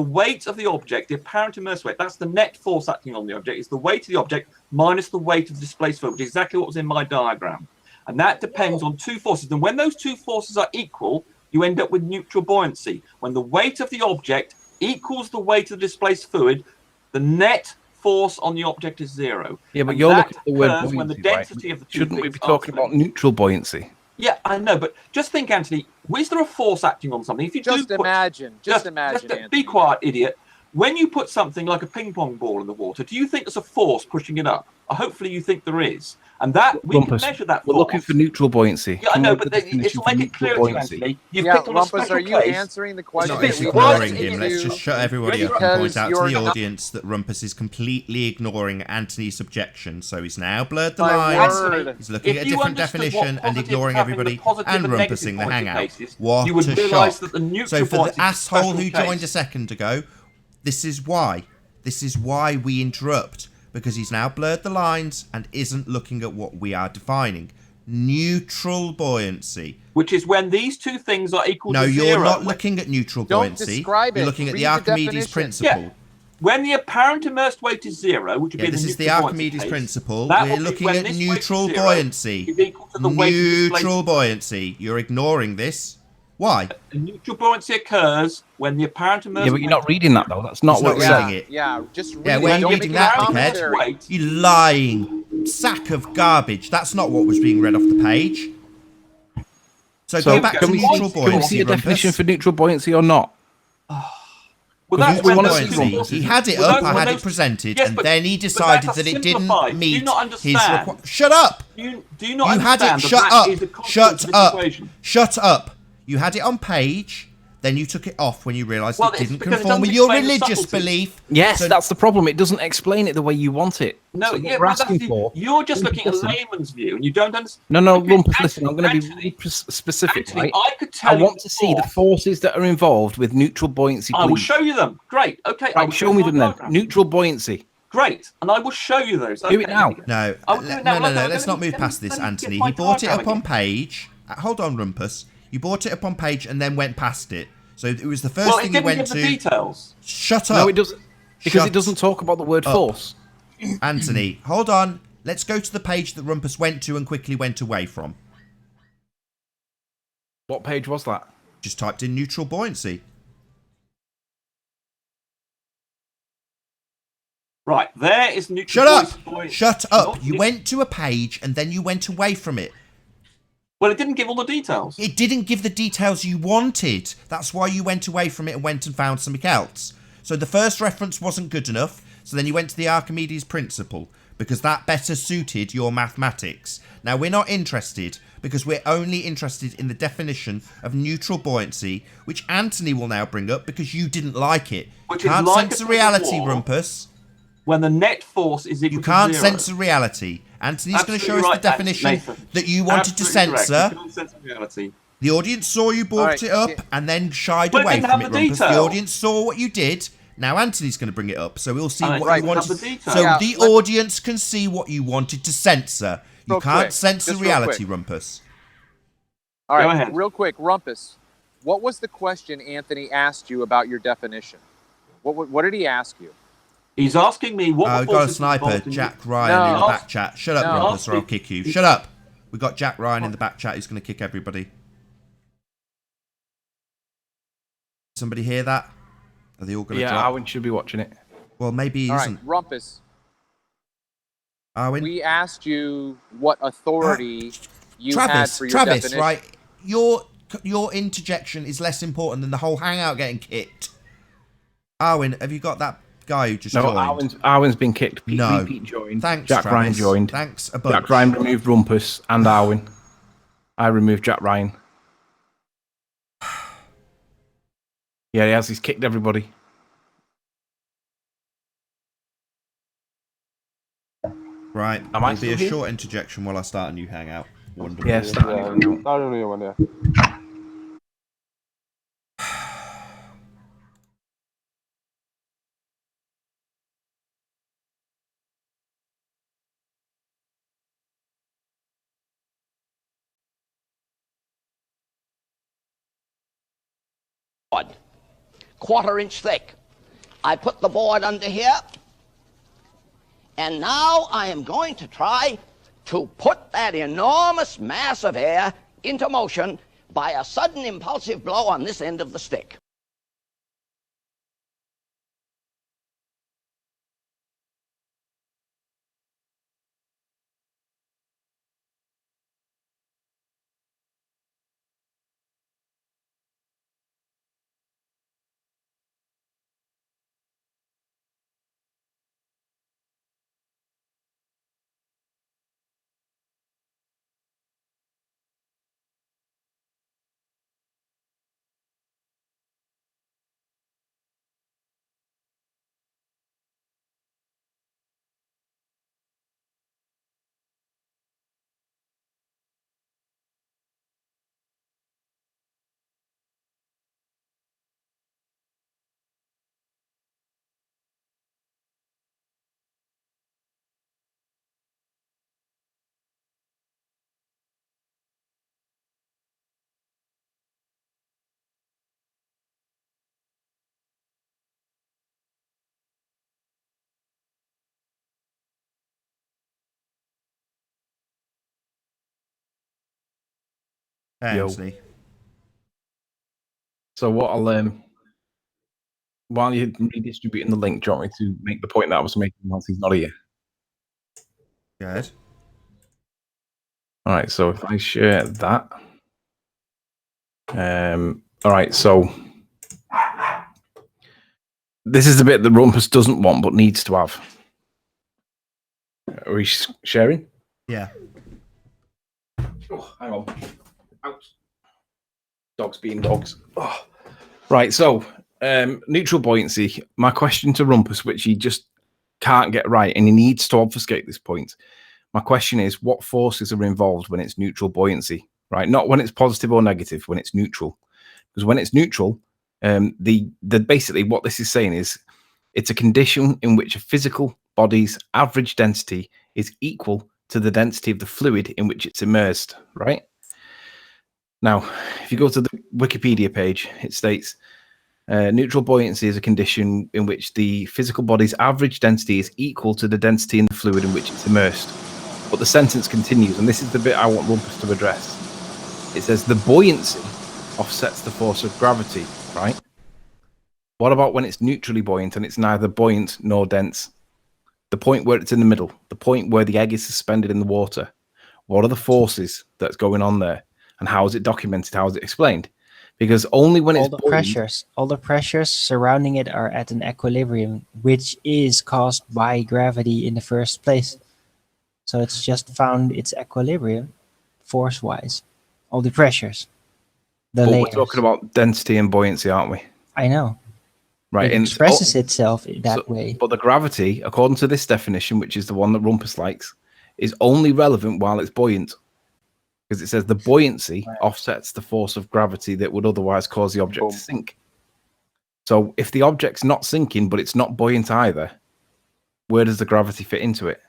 weight of the object, the apparent immersed weight, that's the net force acting on the object. It's the weight of the object minus the weight of the displaced fluid, which is exactly what was in my diagram. And that depends on two forces. And when those two forces are equal, you end up with neutral buoyancy. When the weight of the object equals the weight of the displaced fluid, the net force on the object is zero. Yeah, but and you're that looking at the word occurs buoyancy, when the density of the two Shouldn't we things be are talking about neutral buoyancy? Yeah, I know, but just think, Anthony, is there a force acting on something? If you Just do put, imagine, just be quiet, idiot. When you put something like a ping pong ball in the water, do you think there's a force pushing it up? Hopefully you think there is. And that we can Rumpus, measure that we're force. looking for neutral buoyancy. Yeah, I Can know, we but have the definition it'll for make it neutral clear to you, buoyancy? Anthony. You've Yeah, picked on a Rumpus, special are you case. answering the It's question? not that just we ignoring asked him. Let's you? just shut everybody up and Because point out to the you're not- audience that Rumpus is completely ignoring Anthony's objection. So he's now blurred the My lines. word. He's looking If at a you different understood definition what and positive ignoring having the everybody positive and and negative rumpusing the buoyancy hangout. cases, What you would a realise shock. that the neutral So for buoyancy the is a asshole special who joined case. a second ago, this is why. This is why we interrupt. Because he's now blurred the lines and isn't looking at what we are defining. Neutral buoyancy. Which is when these two things are equal No, to zero. you're not looking at neutral Don't buoyancy. describe You're it. looking at Read the the Archimedes definition. principle. Yeah. When the apparent immersed weight is zero, which would be This the is the neutral Archimedes buoyancy case, principle. that We're would be looking when at this weight is neutral zero buoyancy. is equal to the weight of displaced Neutral buoyancy. You're ignoring this. Why? Neutral buoyancy occurs when the apparent immersed Yeah, but you're not reading that though. That's not He's what not it reading says. it. Yeah, just read Yeah, it. where are you Don't reading make that, any dickhead? commentary. You lying sack of garbage. That's not what was being read off the page. So go back to can we see, neutral can we buoyancy, see a definition Rumpus. for neutral buoyancy or not? Well, that's Neutral when the buoyancy. two- He had it well, up, those- I when had it those- presented, Yes, and but- then he but decided that's a that it didn't simplified. Do you meet not his understand? requirement. Shut up! Do you not You had understand it. that Shut that up. is a consequence Shut of this up. equation? Shut up. You had it on page, then you took it off when you realised Well, it it's didn't because it conform doesn't with your explain the religious subtleties. belief. Yes, So- that's the problem. It doesn't explain it the way you want it. No, So what yeah, we're well, asking for. you're just looking at Listen. layman's view, and you don't understand. No, Okay, Rumpus, listen, I'm going to be Anthony, really specific, Anthony, right? I could I tell you want to see the forces that are involved with neutral buoyancy, I will please. show you them. Great. Okay. I will Right, show me you them my then. diagram. Neutral buoyancy. Great. And I will show you those. Do it now. No, I will do it now. no, Let me- let's not let me- move let me- past this, let me get Anthony. my He brought it diagram up on again. page. Hold on, Rumpus. You brought it up on page and then went past it. So it was the first Well, it thing you didn't went give to. the details. Shut up. No, it doesn't. Because Shut it doesn't talk about the word up. force. Anthony, hold on. Let's go to the page that Rumpus went to and quickly went away from. What page was that? Just typed in neutral buoyancy. Right. There is neutral Shut up! buoyancy. Shut up! Not You ne- went to a page and then you went away from it. Well, it didn't give all the details. It didn't give the details you wanted. That's why you went away from it and went and found something else. So the first reference wasn't good enough, so then you went to the Archimedes principle, because that better suited your mathematics. Now, we're not interested, because we're only interested in the definition of neutral buoyancy, which Anthony will now bring up, because you didn't like it. Which is Can't like censor a tug of reality, war. Rumpus. When the net force is equal You to can't zero. censor reality. Anthony's going to show us Absolutely the right, definition Nathan. that you wanted to Absolutely correct. censor. You can't censor reality. The audience saw you brought Alright, it up yeah. and then shied But it away didn't from have it, the Rumpus. The detail. audience saw what you did. Now Anthony's going to bring it up, so we'll see Alright, what right, you have wanted. the detail. So Yeah, the let- audience can see what you wanted to censor. You Real can't quick, censor just real reality, quick. Rumpus. All Go right, ahead. real quick, Rumpus. What was the question Anthony asked you about your definition? What did he ask you? He's asking me what the We've got a forces sniper, involved in- Jack Ryan, in the No. back chat. Shut up, No. Rumpus, or I'll kick you. Shut up. We've got Jack Ryan in the back chat who's going to kick everybody. Somebody hear that? Are they all going to Yeah, drop? Owen should be watching it. Well, maybe he All isn't. right, Rumpus. Arwen? We asked you what authority you had for your Travis, definition. right? Your interjection is less important than the whole hangout getting kicked. Arwen, have you got that guy who just joined? Arwen's been kicked. No. Pete joined. Thanks, Jack Ryan Travis. joined. Thanks a bunch. Jack Ryan removed Rumpus and Arwen. I removed Jack Ryan. Yeah, he has. He's kicked everybody. Right. Am I There'll be a still here? short interjection while I start a new hangout. Wonderful. Yeah, start a new hangout. Start a new one, yeah. Quarter-inch thick. I put the board under here, and now I am going to try to put that enormous mass of air into motion by a sudden impulsive blow on this end of the stick. Hey, Yo. Anthony. So what I'll while you're redistributing the link, do you want me to make the point that I was making once he's not here? Good. All right, so if I share that, all right, so this is the bit that Rumpus doesn't want but needs to have. Are we sharing? Yeah. Oh, hang on. Ouch. Dogs being dogs. Oh. Right, so neutral buoyancy. My question to Rumpus, which he just can't get right, and he needs to obfuscate this point. My question is, what forces are involved when it's neutral buoyancy? Right, not when it's positive or negative, when it's neutral. Because when it's neutral, the basically what this is saying is it's a condition in which a physical body's average density is equal to the density of the fluid in which it's immersed. Right. Now, if you go to the Wikipedia page, it states neutral buoyancy is a condition in which the physical body's average density is equal to the density in the fluid in which it's immersed. But the sentence continues, and this is the bit I want Rumpus to address. It says the buoyancy offsets the force of gravity, right? What about when it's neutrally buoyant and it's neither buoyant nor dense? The point where it's in the middle, the point where the egg is suspended in the water. What are the forces that's going on there? And how is it documented? How is it explained? Because only when all the pressures surrounding it are at an equilibrium, which is caused by gravity in the first place. So it's just found its equilibrium, force-wise. All the pressures, the layers. We're talking about density and buoyancy, aren't we? I know. Right. It expresses itself that way. But the gravity, according to this definition, which is the one that Rumpus likes, is only relevant while it's buoyant. Because it says the buoyancy offsets the force of gravity that would otherwise cause the object to sink. So if the object's not sinking, but it's not buoyant either, where does the gravity fit into it?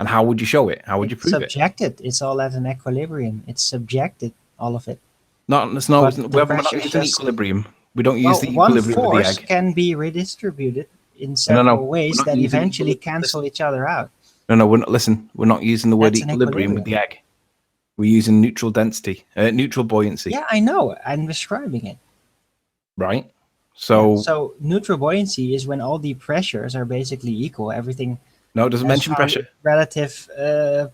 And how would you show it? How would you prove subjected. It's all at an equilibrium. It's subjected, all of it. We're not using equilibrium. We don't use the one equilibrium with the force egg. can be redistributed in several ways that eventually cancel each other out. No, we're not. Listen, we're not using the word equilibrium with the egg. We're using neutral density, neutral buoyancy. Yeah, I know. I'm describing it. Right. So neutral buoyancy is when all the pressures are basically equal. Everything No, it doesn't mention pressure. Relative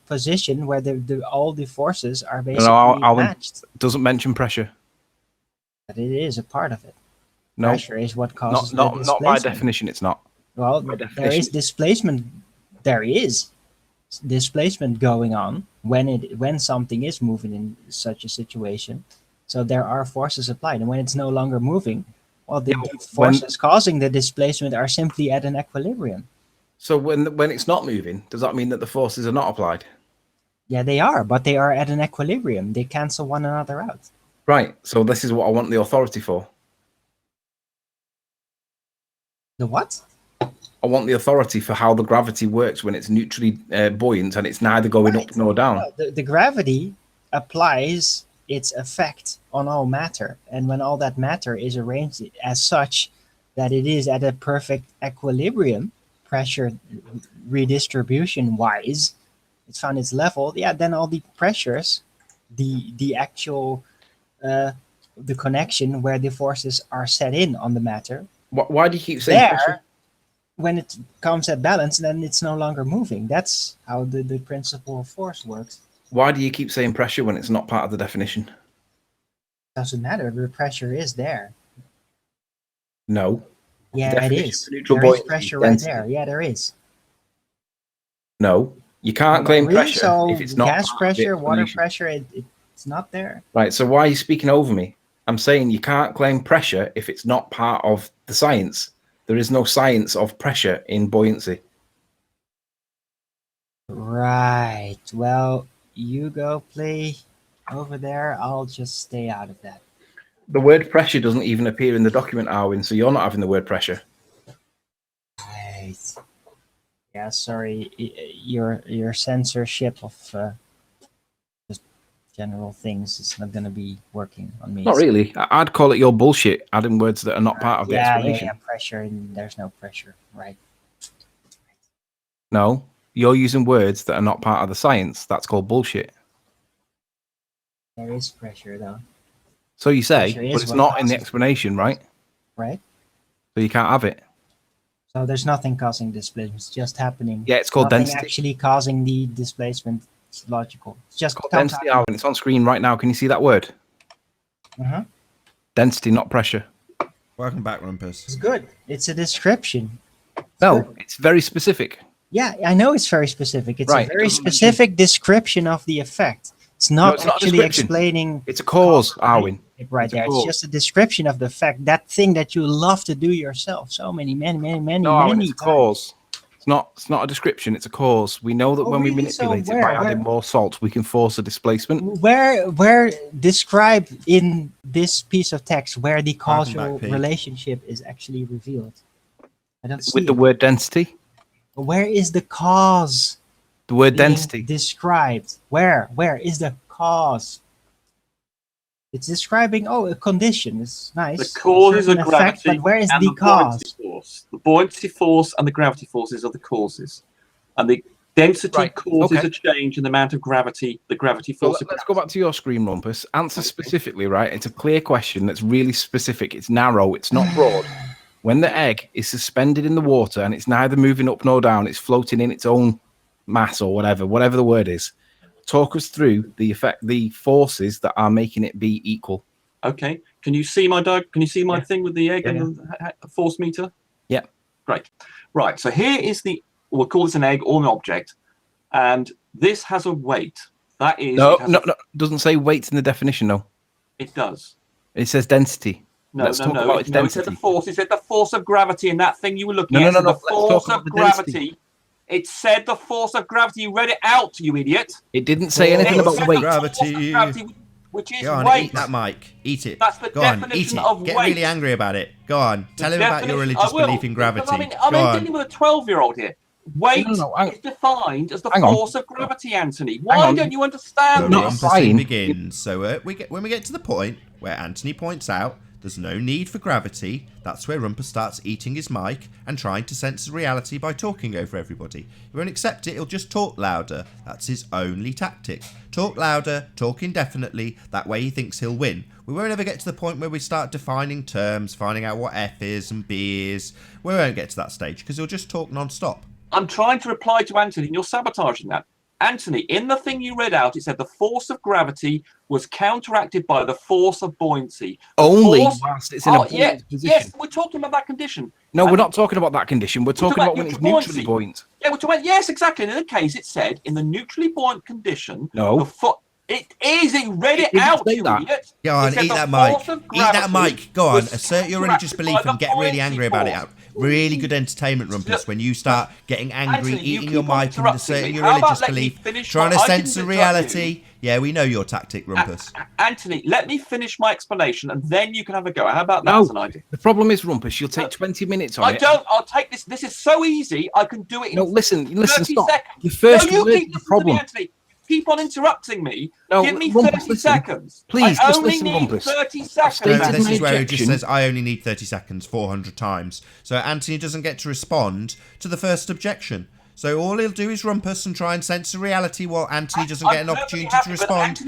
position where all the forces are basically Alwyn, matched. doesn't mention pressure. But it is a part of it. No, Pressure is what causes the displacement. Not by definition, it's not. Well, there is displacement. There is displacement going on when something is moving in such a situation. So there are forces applied, and when it's no longer moving, well, the forces causing the displacement are simply at an equilibrium. So when it's not moving, does that mean that the forces are not applied? Yeah, they are, but they are at an equilibrium. They cancel one another out. Right. So this is what I want the authority for. The what? I want the authority for how the gravity works when it's neutrally buoyant and it's neither going up nor down. No, the gravity applies its effect on all matter, and when all that matter is arranged as such that it is at a perfect equilibrium, pressure redistribution wise, it's found its level. Yeah, then all the pressures, the actual the connection where the forces are set in on the matter. Why do you keep saying pressure? When it comes at balance, then it's no longer moving. That's how the principle of force works. Why do you keep saying pressure when it's not part of the definition? Doesn't matter. The pressure is there. No. Yeah, it is. There is pressure right there. Yeah, there is. No, you can't claim pressure if it's not gas pressure, water pressure. It's not there. Right. So why are you speaking over me? I'm saying you can't claim pressure if it's not part of the science. There is no science of pressure in buoyancy. Right. Well, you go play over there. I'll just stay out of that. The word pressure doesn't even appear in the document, Arwin, so you're not having the word pressure. Right. Yeah, sorry. Your censorship of just general things is not going to be working on me. Not really. I'd call it your bullshit, adding words that are not part of the explanation. Yeah, pressure, and there's no pressure, right? No, you're using words that are not part of the science. That's called bullshit. There is pressure, though. So you say, but it's not in the explanation, right? Right. So you can't have it. So there's nothing causing displacement. It's just happening. Yeah, it's called density. Actually causing the displacement. It's logical. It's just called density, Arwin. It's on screen right now. Can you see that word? Uh-huh. Density, not pressure. Welcome back, Rumpus. It's good. It's a description. It's very specific. Yeah, I know it's very specific. It's a very specific description of the effect. It's not actually explaining. It's a cause, Arwin. Right there. It's just a description of the fact, that thing that you love to do yourself. So many it's a cause. It's not a description, it's a cause. We know that when we manipulate it by adding more salt, we can force a displacement. Where describe in this piece of text where the causal relationship is actually revealed? I don't see with the word density. Where is the cause? The word density described. Where is the cause? It's describing a condition. It's nice. The causes of gravity, but where is and the cause? Buoyancy force. The buoyancy force and the gravity forces are the causes, and the density causes a change in the amount of gravity. The gravity force. Let's go back to your screen, Rumpus. Answer specifically, right? It's a clear question that's really specific. It's narrow. It's not broad. When the egg is suspended in the water and it's neither moving up nor down, it's floating in its own mass or whatever the word is. Talk us through the forces that are making it be equal. Okay. Can you see my Can you see my thing with the egg and the force meter? Yeah. Great. Right. So here is we'll call this an egg or an object, and this has a weight. That is. No. It doesn't say weight in the definition, though. It does. It says density. Let's talk about its density. It said the force. It said the force of gravity in that thing you were looking at. No. The force of gravity. It said the force of gravity. You read it out, you idiot. It didn't say anything about weight. Gravity, which is go on, weight. Eat that mic. Eat it. That's the go on, eat definition it. of Get weight. really angry about it. Go on. Tell him about your religious belief in gravity. I'm dealing with a 12-year-old here. Weight is defined as the force of gravity, Anthony. Why don't you understand this? Begins. So when we get to the point where Anthony points out there's no need for gravity, that's where Rumpus starts eating his mic and trying to censor reality by talking over everybody. He won't accept it, he'll just talk louder. That's his only tactic. Talk louder, talk indefinitely, that way he thinks he'll win. We won't ever get to the point where we start defining terms, finding out what F is and B is. We won't get to that stage because he'll just talk non-stop. I'm trying to reply to Anthony, and you're sabotaging that. Anthony, in the thing you read out, it said the force of gravity was counteracted by the force of buoyancy. Only whilst it's in a buoyant position. Yes, we're talking about that condition. No, we're not talking about that condition. We're talking about when it's neutrally buoyant. Yeah, we're talking about, yes, exactly. And in the case, it said in the neutrally buoyant condition, no. It is. It read it out, you idiot. Go on, eat that mic. Eat that mic. Go on, assert your religious belief and get really angry about it. Really good entertainment, Rumpus, when you start getting angry, eating your mic and asserting your religious belief, trying to censor reality. Yeah, we know your tactic, Rumpus. Anthony, let me finish my explanation and then you can have a go. How about that as an idea? The problem is, Rumpus, you'll take 20 minutes on it. I'll take this. This is so easy. I can do it in 30 stop. seconds. Your first no, word is the problem. Anthony. Keep on interrupting me. No, give me Rumpus, 30 seconds. Please, I just only listen, need Rumpus. 30 seconds. No, this is where he just says, I only need 30 seconds 400 times. So Anthony doesn't get to respond to the first objection. So all he'll do is rumpus and try and censor reality while Anthony doesn't get an opportunity to respond.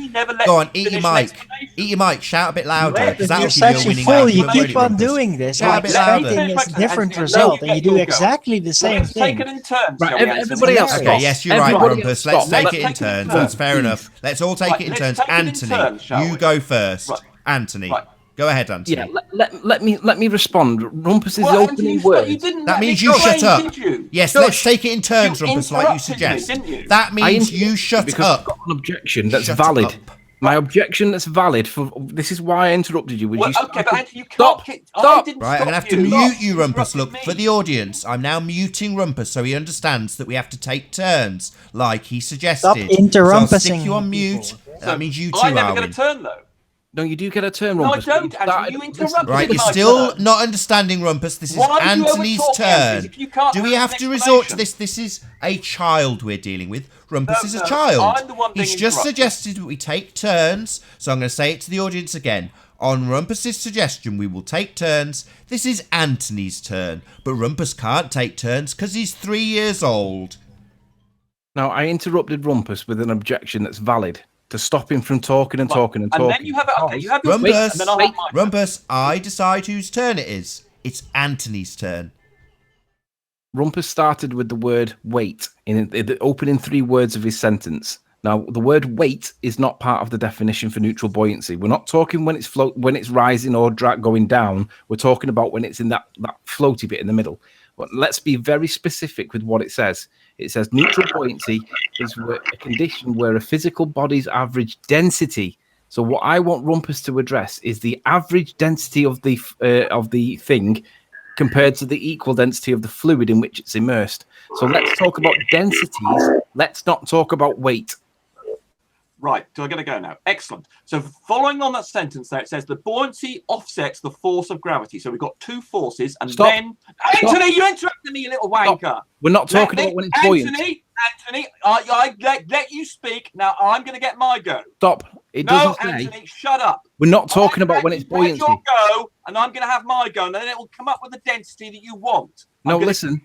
Go on, eat your mic. Eat your mic. Shout a bit louder. Because that'll You're give such you a a winning fool. argument. You keep really, on Rumpus. doing this. Shout a And bit louder. expecting a different result, and you do exactly the same thing. Take it in turns. Right, everybody else. Okay, yes, you're right, Rumpus. Let's take it in turns. That's fair enough. Let's all take it in turns. Anthony, you go first. Anthony. Go ahead, Anthony. Yeah, let me respond. Rumpus's opening words. That means you shut up. Yes, let's take it in turns, Rumpus, like you suggest. That means you shut up. I've got an objection that's valid. My objection that's valid for this is why I interrupted you. Okay, but Anthony, you stop. can't. Stop. Right, I'm gonna have to mute you, Rumpus. Look, for the audience, I'm now muting Rumpus so he understands that we have to take turns, like he suggested. Stop interrumping. So I'll stick you on mute. That means you two I never are get a turn though. No, you do get a turn, No, I Rumpus. don't, Anthony. You interrupted Right, you're still not understanding, Rumpus. This is Anthony's turn. Do we have to resort to this? This is a child we're dealing with. Rumpus is a child. I'm the one being He's just interrupted. suggested that we take turns, so I'm going to say it to the audience again. On Rumpus's suggestion, we will take turns. This is Anthony's turn, but Rumpus can't take turns because he's 3 years old. Now, I interrupted Rumpus with an objection that's valid to stop him from talking and talking and talking. And then you have you have your Rumpus, and then I'll have mine. Rumpus, I decide whose turn it is. It's Anthony's turn. Rumpus started with the word wait in the opening 3 words of his sentence. Now, the word wait is not part of the definition for neutral buoyancy. We're not talking when it's rising or going down. We're talking about when it's in that floaty bit in the middle. But let's be very specific with what it says. It says neutral buoyancy is a condition where a physical body's average density. So what I want Rumpus to address is the average density of the thing compared to the equal density of the fluid in which it's immersed. So let's talk about densities. Let's not talk about weight. Right, so I'm going to go now. Excellent. So following on that sentence there, it says the buoyancy offsets the force of gravity. So we've got 2 forces, and then... Anthony, you interrupted me, you little wanker. We're not talking about when it's buoyant. Anthony, I let you speak. Now I'm going to get my go. Stop. It doesn't say... Anthony, shut up. We're not talking about when it's buoyancy. Your go, and I'm going to have my go, and then it will come up with the density that you want. No, listen.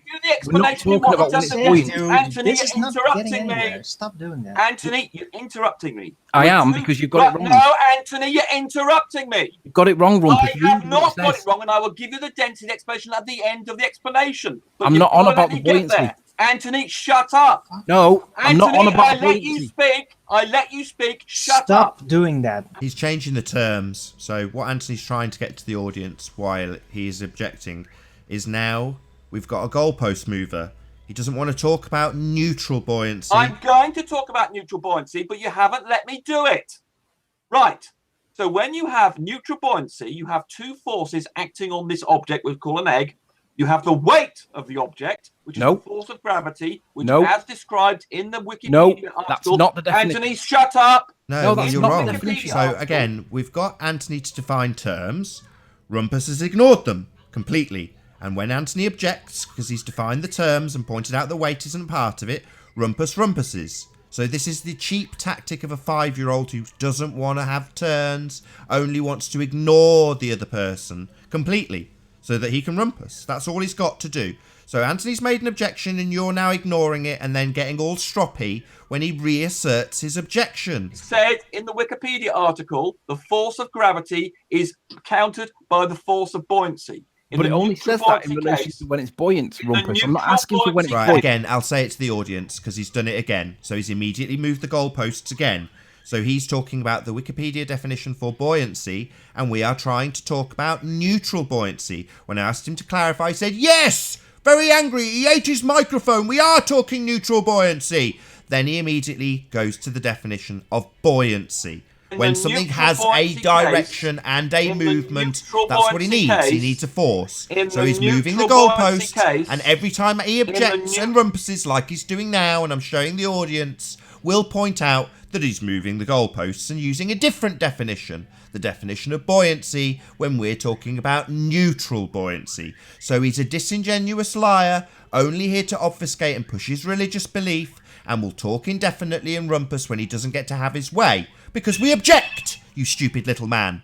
We're not talking about when it's buoyant. Anthony, This is you're not interrupting getting me. anywhere. Stop doing that. Anthony, you're interrupting me. I am, because you've got it wrong. No, Anthony, you're interrupting me. You've got it wrong, Rumpus. I have not got it wrong, and I will give you the density explanation at the end of the explanation. But I'm not on about the buoyancy. Anthony, shut up. No, I'm not on about buoyancy. I let you speak. Shut Stop up. doing that. He's changing the terms. So what Anthony's trying to get to the audience while he is objecting is now we've got a goalpost mover. He doesn't want to talk about neutral buoyancy. I'm going to talk about neutral buoyancy, but you haven't let me do it. Right. So when you have neutral buoyancy, you have 2 forces acting on this object we call an egg. You have the weight of the object, which is the force of gravity, which as described in the Wikipedia article. That's not the definition. Anthony, shut up. No, that's you're not wrong. the definition. So again, we've got Anthony to define terms. Rumpus has ignored them completely. And when Anthony objects, because he's defined the terms and pointed out the weight isn't part of it, Rumpus rumpuses. So this is the cheap tactic of a 5-year-old who doesn't want to have turns, only wants to ignore the other person completely so that he can rumpus. That's all he's got to do. So Anthony's made an objection and you're now ignoring it and then getting all stroppy when he reasserts his objection. Said in the Wikipedia article, the force of gravity is countered by the force of buoyancy. But it only says that in relation to when it's buoyant, Rumpus. I'm not asking for when it's buoyant. Right, again, I'll say it to the audience because he's done it again. So he's immediately moved the goalposts again. So he's talking about the Wikipedia definition for buoyancy, and we are trying to talk about neutral buoyancy. When I asked him to clarify, he said, yes! Very angry, he ate his microphone, we are talking neutral buoyancy. Then he immediately goes to the definition of buoyancy. When something has a direction and a movement, that's what he needs. He needs a force. So he's moving the goalpost, and every time he objects and rumpuses like he's doing now, and I'm showing the audience, we'll point out that he's moving the goalposts and using a different definition. The definition of buoyancy when we're talking about neutral buoyancy. So he's a disingenuous liar, only here to obfuscate and push his religious belief, and will talk indefinitely and rumpus when he doesn't get to have his way. Because we object, you stupid little man.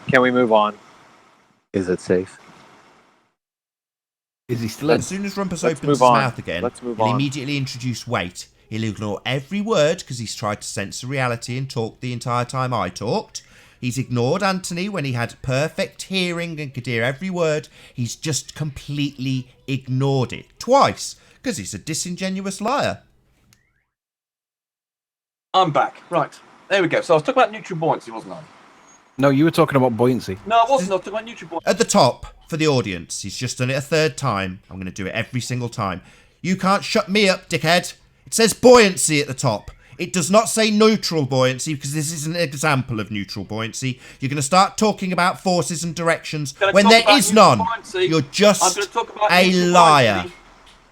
Can we move on? Is it safe? Is he still As soon as Rumpus opens his mouth again, he'll on. immediately introduce weight. He'll ignore every word because he's tried to censor reality and talk the entire time I talked. He's ignored Anthony when he had perfect hearing and could hear every word. He's just completely ignored it. Twice. Because he's a disingenuous liar. I'm back. Right. There we go. So I was talking about neutral buoyancy, wasn't I? No, you were talking about buoyancy. No, I wasn't. I was talking about neutral buoyancy. At the top, for the audience, he's just done it a third time. I'm going to do it every single time. You can't shut me up, dickhead. It says buoyancy at the top. It does not say neutral buoyancy because this is an example of neutral buoyancy. You're going to start talking about forces and directions when there is none. You're just a liar.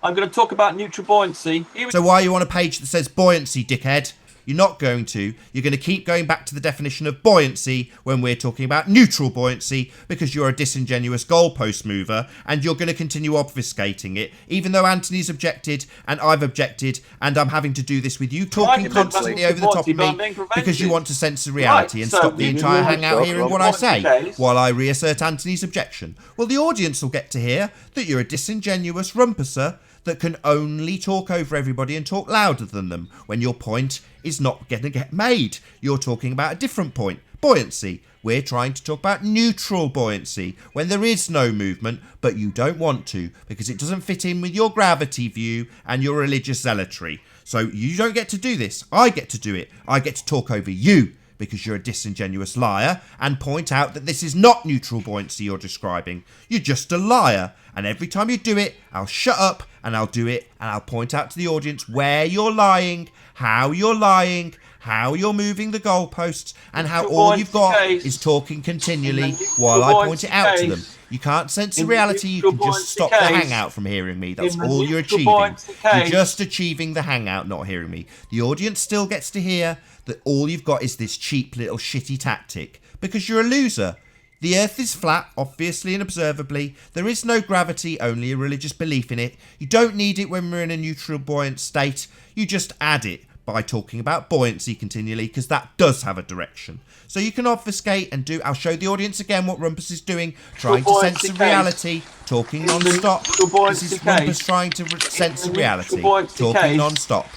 I'm going to talk about neutral buoyancy. So why are you on a page that says buoyancy, dickhead? You're not going to. You're going to keep going back to the definition of buoyancy when we're talking about neutral buoyancy because you're a disingenuous goalpost mover and you're going to continue obfuscating it, even though Anthony's objected and I've objected and I'm having to do this with you talking constantly over the top of me because you want to censor reality and stop the entire hangout hearing what I say while I reassert Anthony's objection. Well, the audience will get to hear that you're a disingenuous rumpusser that can only talk over everybody and talk louder than them when your point is not going to get made. You're talking about a different point. Buoyancy. We're trying to talk about neutral buoyancy when there is no movement, but you don't want to because it doesn't fit in with your gravity view and your religious zealotry. So you don't get to do this. I get to do it. I get to talk over you because you're a disingenuous liar and point out that this is not neutral buoyancy you're describing. You're just a liar. And every time you do it, I'll shut up and I'll do it and I'll point out to the audience where you're lying, how you're moving the goalposts, and how all you've got is talking continually while I point it out to them. You can't censor reality, you can just stop the hangout from hearing me. That's all you're achieving. You're just achieving the hangout, not hearing me. The audience still gets to hear that all you've got is this cheap little shitty tactic because you're a loser. The Earth is flat, obviously and observably. There is no gravity, only a religious belief in it. You don't need it when we're in a neutral buoyant state. You just add it by talking about buoyancy continually because that does have a direction. So you can obfuscate and do... I'll show the audience again what Rumpus is doing. Trying to censor reality. Talking non-stop. This is Rumpus trying to censor reality. Talking non-stop.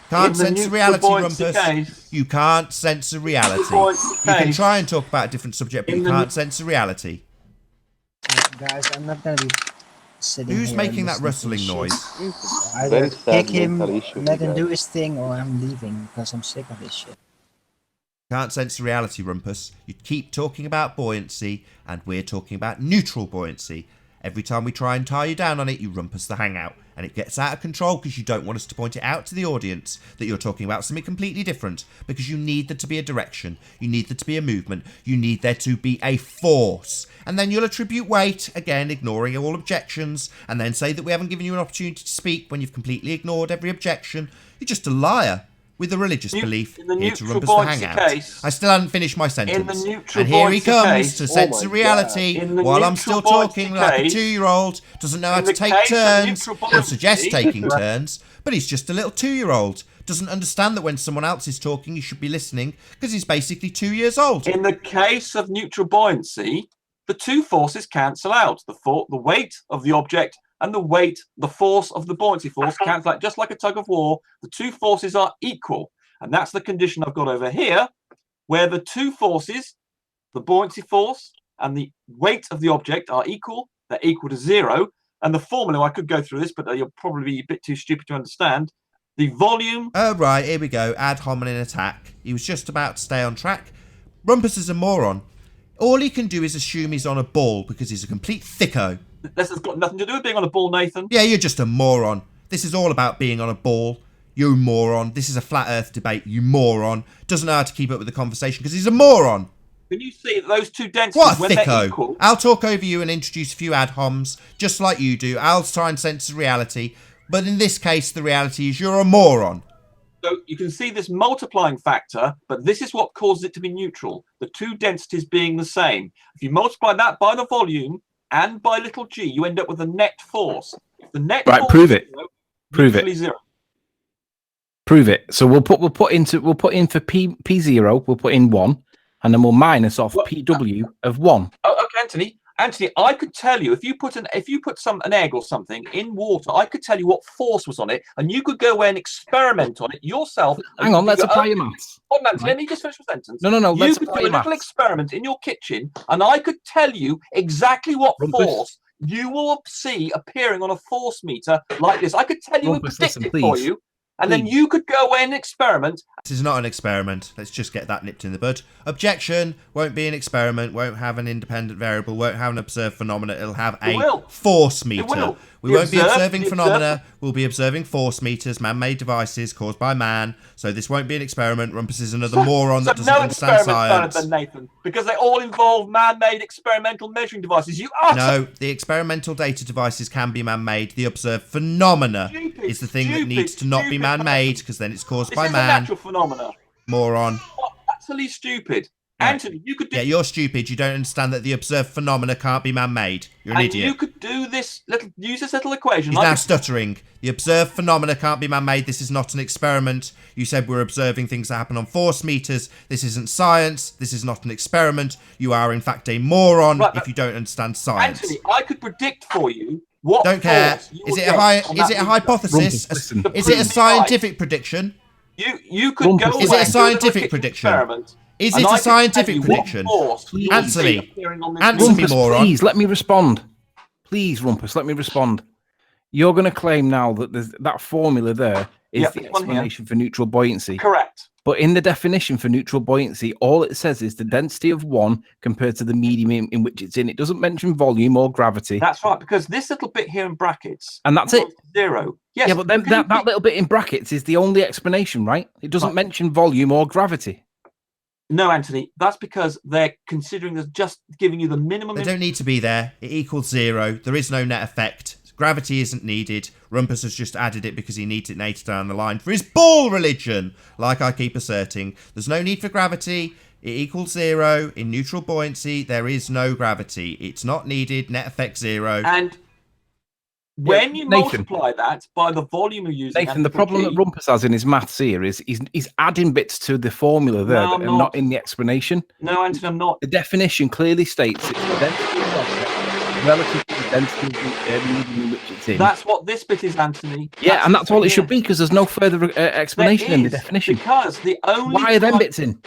Can't censor reality, Rumpus. You can't censor reality. You can try and talk about a different subject, but you can't censor reality. Guys, I'm not gonna be sitting Who's here making that listening rustling to noise? shit. Either kick him, let him do his thing, or I'm leaving because I'm sick of this shit. Can't censor reality, Rumpus. You keep talking about buoyancy, and we're talking about neutral buoyancy. Every time we try and tie you down on it, you rumpus the hangout. And it gets out of control because you don't want us to point it out to the audience that you're talking about something completely different. Because you need there to be a direction. You need there to be a movement. You need there to be a force. And then you'll attribute weight, again, ignoring all objections. And then say that we haven't given you an opportunity to speak when you've completely ignored every objection. You're just a liar. With a religious belief, here to rumpus the hangout. I still haven't finished my sentence. And here he comes to censor reality while I'm still talking like a 2-year-old, doesn't know how to take turns, or suggest taking turns, but he's just a little 2-year-old. Doesn't understand that when someone else is talking, you should be listening, because he's basically 2 years old. In the case of neutral buoyancy, the two forces cancel out. The weight of the object and the force of the buoyancy force cancel out. Just like a tug of war, the two forces are equal. And that's the condition I've got over here, where the two forces, the buoyancy force and the weight of the object are equal. They're equal to 0. And the formula, I could go through this, but you'll probably be a bit too stupid to understand. The volume... Oh, right, here we go. Ad hominem attack. He was just about to stay on track. Rumpus is a moron. All he can do is assume he's on a ball because he's a complete thicko. This has got nothing to do with being on a ball, Nathan. Yeah, you're just a moron. This is all about being on a ball. You moron. This is a flat earth debate. You moron. Doesn't know how to keep up with the conversation because he's a moron. Can you see that those two densities, What a when they're thicko. equal... I'll talk over you and introduce a few ad homs, just like you do. I'll try and sense reality. But in this case, the reality is you're a moron. So you can see this multiplying factor, but this is what causes it to be neutral. The two densities being the same. If you multiply that by the volume and by little g, you end up with a net force. If the net Right, force prove is it. zero, Prove neutrally it. Zero. Prove it. So we'll put in for P0, we'll put in 1, and then we'll minus off PW of 1. Oh, okay, Anthony, I could tell you if you put an egg or something in water, I could tell you what force was on it, and you could go away and experiment on it yourself. Hang on, let's apply your maths. Hold on, Anthony, let me just finish my sentence. No. You Let's could apply do a your little maths. experiment in your kitchen, and I could tell you exactly what Rumpus. force you will see appearing on a force meter like this. I could tell you Rumpus, and predict listen, it for please. you, and then you could go away and experiment. This is not an experiment. Let's just get that nipped in the bud. Objection. Won't be an experiment. Won't have an independent variable. Won't have an observed phenomena. It'll have a force meter. We won't be observing phenomena. We'll be observing force meters, man-made devices caused by man. So this won't be an experiment. Rumpus is another moron that doesn't understand science. Then, Nathan, because they all involve man-made experimental measuring devices. No, the experimental data devices can be man-made. The observed phenomena is the thing that needs to not be man-made because then it's caused by This is man. a natural phenomena. Moron. Utterly stupid. Anthony, you could do... Yeah, you're stupid. You don't understand that the observed phenomena can't be man-made. You're an idiot. You could do this use this little equation. He's now stuttering. The observed phenomena can't be man-made. This is not an experiment. You said we're observing things that happen on force meters. This isn't science. This is not an experiment. You are, in fact, a moron if you don't understand science. Anthony, I could predict for you what Don't care. Is it a hypothesis? Is it a scientific prediction? You could go Is it a scientific prediction? Is it a scientific prediction? Answer me. Answer me, moron. Please, let me respond. Please, Rumpus, let me respond. You're going to claim now that that formula there is the explanation for neutral buoyancy. Correct. But in the definition for neutral buoyancy, all it says is the density of 1 compared to the medium in which it's in. It doesn't mention volume or gravity. That's right, because this little bit here in brackets... And that's it. 0. Yes, yeah, but then that little bit in brackets is the only explanation, right? It doesn't mention volume or gravity. No, Anthony, that's because they're considering this just giving you the minimum... They don't need to be there. It equals 0. There is no net effect. Gravity isn't needed. Rumpus has just added it because he needs it later down the line for his ball religion, like I keep asserting. There's no need for gravity. It equals 0. In neutral buoyancy, there is no gravity. It's not needed. Net effect 0. And when you multiply that by the volume you're using... Nathan, the problem that Rumpus has in his maths here is he's adding bits to the formula there that are not in the explanation. No, Anthony, I'm not. The definition clearly states it's the density of the object relative to the density of the medium in which it's in. That's what this bit is, Anthony. Yeah, and that's all it should be because there's no further explanation in the definition. Because the only... Why are them bits in?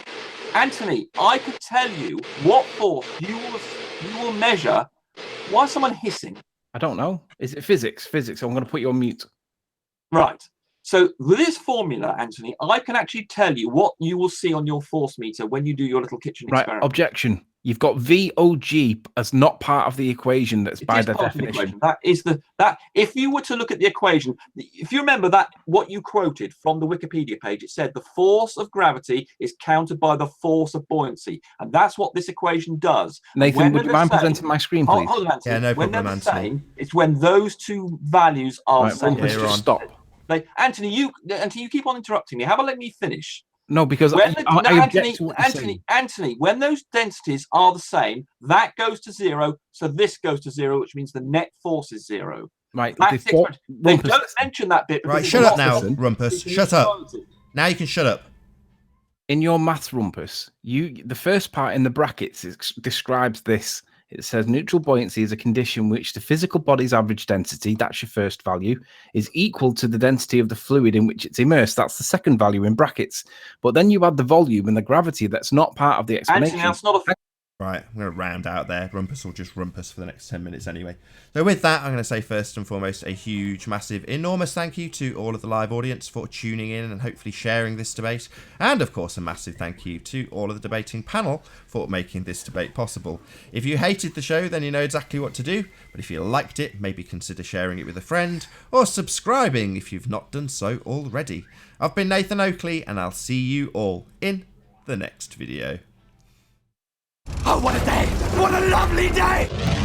Anthony, I could tell you what force you will measure. Why is someone hissing? I don't know. Is it physics? Physics. I'm going to put you on mute. Right. So with this formula, Anthony, I can actually tell you what you will see on your force meter when you do your little kitchen experiment. Objection. You've got VOG as not part of the equation that's by the definition. That is if you were to look at the equation, if you remember that what you quoted from the Wikipedia page, it said the force of gravity is countered by the force of buoyancy. And that's what this equation does. Nathan, would you mind presenting my screen, please? Hold on, yeah, no when problem, they're the Anthony. same, it's when those two values are the same. Just stop. Anthony, you keep on interrupting me. How about let me finish? No, because I object to what you're saying. Anthony, when those densities are the same, that goes to 0, so this goes to 0, which means the net force is 0. Right. They don't mention that bit. Right, shut up now, Rumpus. Shut up. Now you can shut up. In your maths, Rumpus, the first part in the brackets describes this. It says neutral buoyancy is a condition which the physical body's average density, that's your first value, is equal to the density of the fluid in which it's immersed. That's the second value in brackets. But then you add the volume and the gravity that's not part of the explanation. Actually, that's not a... Right, I'm going to round out there. Rumpus will just rumpus for the next 10 minutes anyway. So with that, I'm going to say first and foremost a huge, massive, enormous thank you to all of the live audience for tuning in and hopefully sharing this debate. And of course, a massive thank you to all of the debating panel for making this debate possible. If you hated the show, then you know exactly what to do. But if you liked it, maybe consider sharing it with a friend or subscribing if you've not done so already. I've been Nathan Oakley, and I'll see you all in the next video. Oh, what a day! What a lovely day!